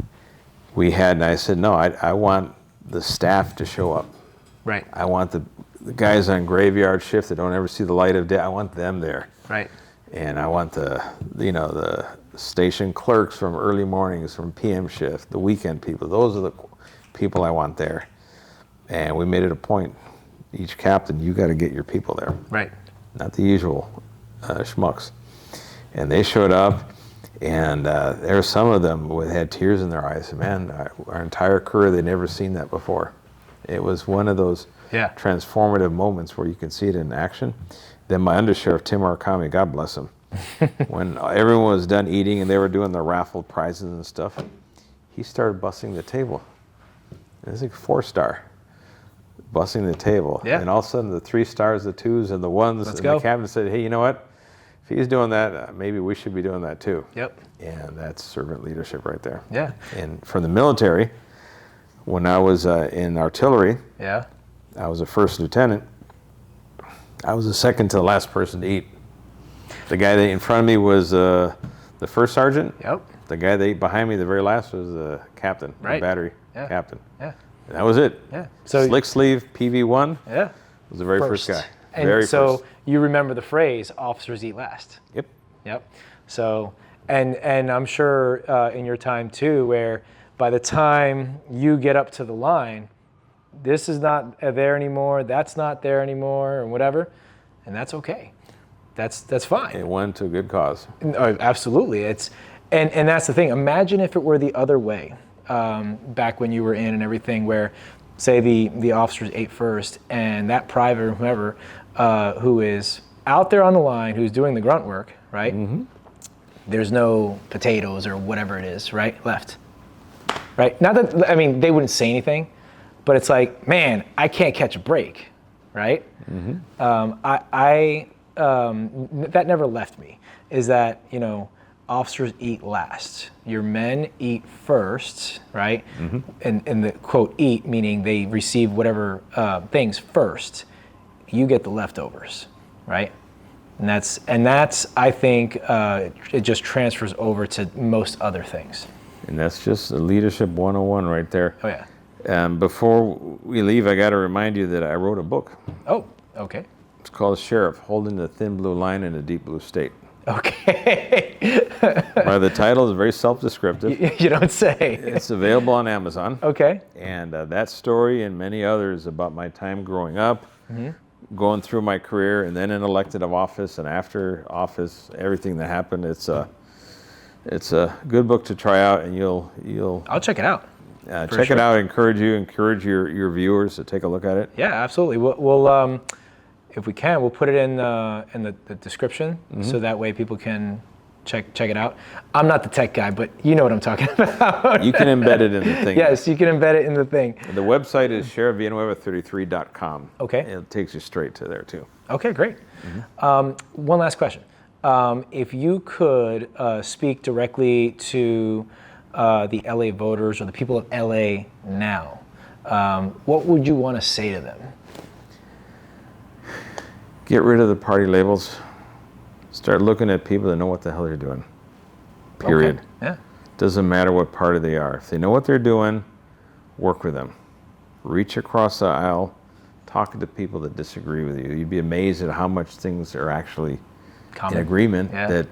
I said, no, I want the staff to show up. Right. I want the guys on graveyard shift that don't ever see the light of day. I want them there. Right. And I want the station clerks from early mornings, from PM shift, the weekend people. Those are the people I want there. And we made it a point. Each captain, you got to get your people there. Right. Not the usual schmucks. And they showed up, and there were some of them who had tears in their eyes. Man, our entire career, they'd never seen that before. It was one of those transformative moments where you can see it in action. Then my undersheriff, Tim Arcami, God bless him, when everyone was done eating and they were doing the raffle prizes and stuff, he started bussing the table. It was like 4-star, bussing the table. Yeah. And all of a sudden, the 3 stars, the 2s, and the 1s, Let's and go. the captain said, hey, you know what? If he's doing that, maybe we should be doing that too. Yep. And that's servant leadership right there. Yeah. And from the military, when I was in artillery, I was a first lieutenant. I was the second to the last person to eat. The guy that in front of me was the first sergeant. Yep. The guy that ate behind me, the very last, was the captain, the battery captain. Yeah. And that was it. Yeah. So slick sleeve PV1. Yeah. Was the very first guy. And very so first. you remember the phrase, officers eat last. Yep. So, and I'm sure in your time too, where by the time you get up to the line, this is not there anymore, that's not there anymore, or whatever, and that's okay. That's fine. It went to a good cause. Absolutely. And that's the thing. Imagine if it were the other way, back when you were in and everything, where say the officers ate first and that private or whoever who is out there on the line, who's doing the grunt work, right? There's no potatoes or whatever it is, right, left, right? Not that, I mean, they wouldn't say anything, but it's like, man, I can't catch a break, right? That never left me, is that, you know, officers eat last. Your men eat first, right? And the quote, eat, meaning they receive whatever things first. You get the leftovers, right? And that's I think, it just transfers over to most other things. And that's just a leadership 101 right there. Oh, yeah. Before we leave, I got to remind you that I wrote a book. Oh, okay. It's called Sheriff, Holding the Thin Blue Line in a Deep Blue State. Okay. The title is very self-descriptive. You don't say. It's available on Amazon. Okay. And that story and many others about my time growing up, going through my career, and then in elected office and after office, everything that happened. It's a good book to try out, and you'll. I'll check it out. Check it out. Encourage your viewers to take a look at it. Yeah, absolutely. We'll if we can, we'll put it in the description, so that way people can check it out. I'm not the tech guy, but you know what I'm talking about. You can embed it in the thing. Yes, you can embed it in the thing. The website is sheriffvillanueva33.com. Okay. It takes you straight to there too. Okay, great. One last question. If you could speak directly to the LA voters or the people of LA now, what would you want to say to them? Get rid of the party labels. Start looking at people that know what the hell they're doing. Period. Okay. Yeah. Doesn't matter what party they are. If they know what they're doing, work with them. Reach across the aisle, talk to people that disagree with you. You'd be amazed at how much things are actually in agreement, that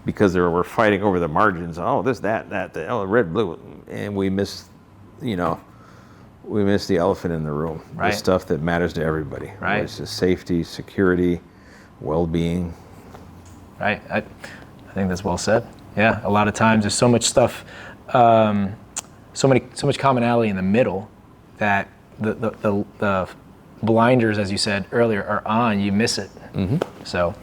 because we're fighting over the margins. Oh, this, that, red, blue, and we miss the elephant in the room. Right. The stuff that matters to everybody. Right. It's just safety, security, well-being. Right. I think that's well said. Yeah. A lot of times there's so much stuff, so much commonality in the middle that the blinders, as you said earlier, are on. You miss it. So.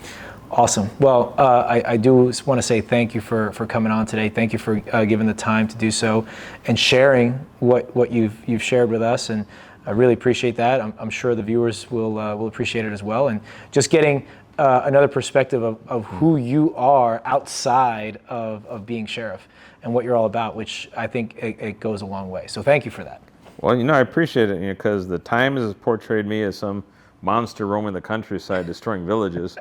Awesome. Well, I do want to say thank you for coming on today. Thank you for giving the time to do so and sharing what you've shared with us. And I really appreciate that. I'm sure the viewers will appreciate it as well. And just getting another perspective of who you are outside of being sheriff and what you're all about, which I think it goes a long way. So thank you for that. Well, I appreciate it because the Times has portrayed me as some monster roaming the countryside, destroying villages,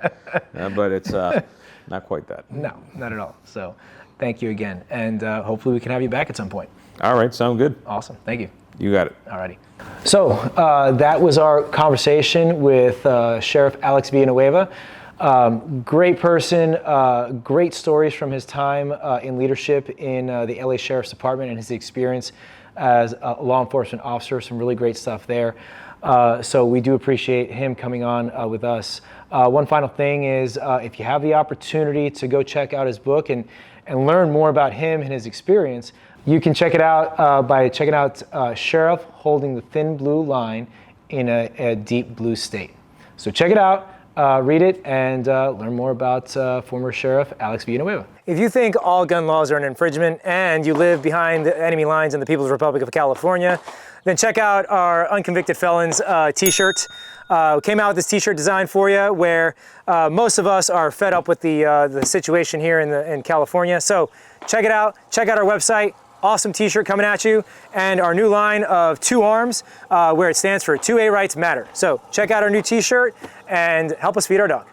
but it's not quite that. No, not at all. So thank you again, and hopefully we can have you back at some point. All right, sound good. Awesome, thank you. You got it. Alrighty. So that was our conversation with Sheriff Alex Villanueva. Great person, great stories from his time in leadership in the LA Sheriff's Department and his experience as a law enforcement officer. Some really great stuff there. So we do appreciate him coming on with us. One final thing is if you have the opportunity to go check out his book and learn more about him and his experience, you can check it out by checking out Sheriff Holding the Thin Blue Line in a Deep Blue State. So check it out, read it, and learn more about former Sheriff Alex Villanueva. If you think all gun laws are an infringement and you live behind the enemy lines in the People's Republic of California, then check out our Unconvicted Felons t-shirt. We came out with this t-shirt design for you where most of us are fed up with the situation here in California. So check it out. Check out our website. Awesome t-shirt coming at you. And our new line of 2 arms where it stands for 2A Rights Matter. So check out our new t-shirt and help us feed our dog.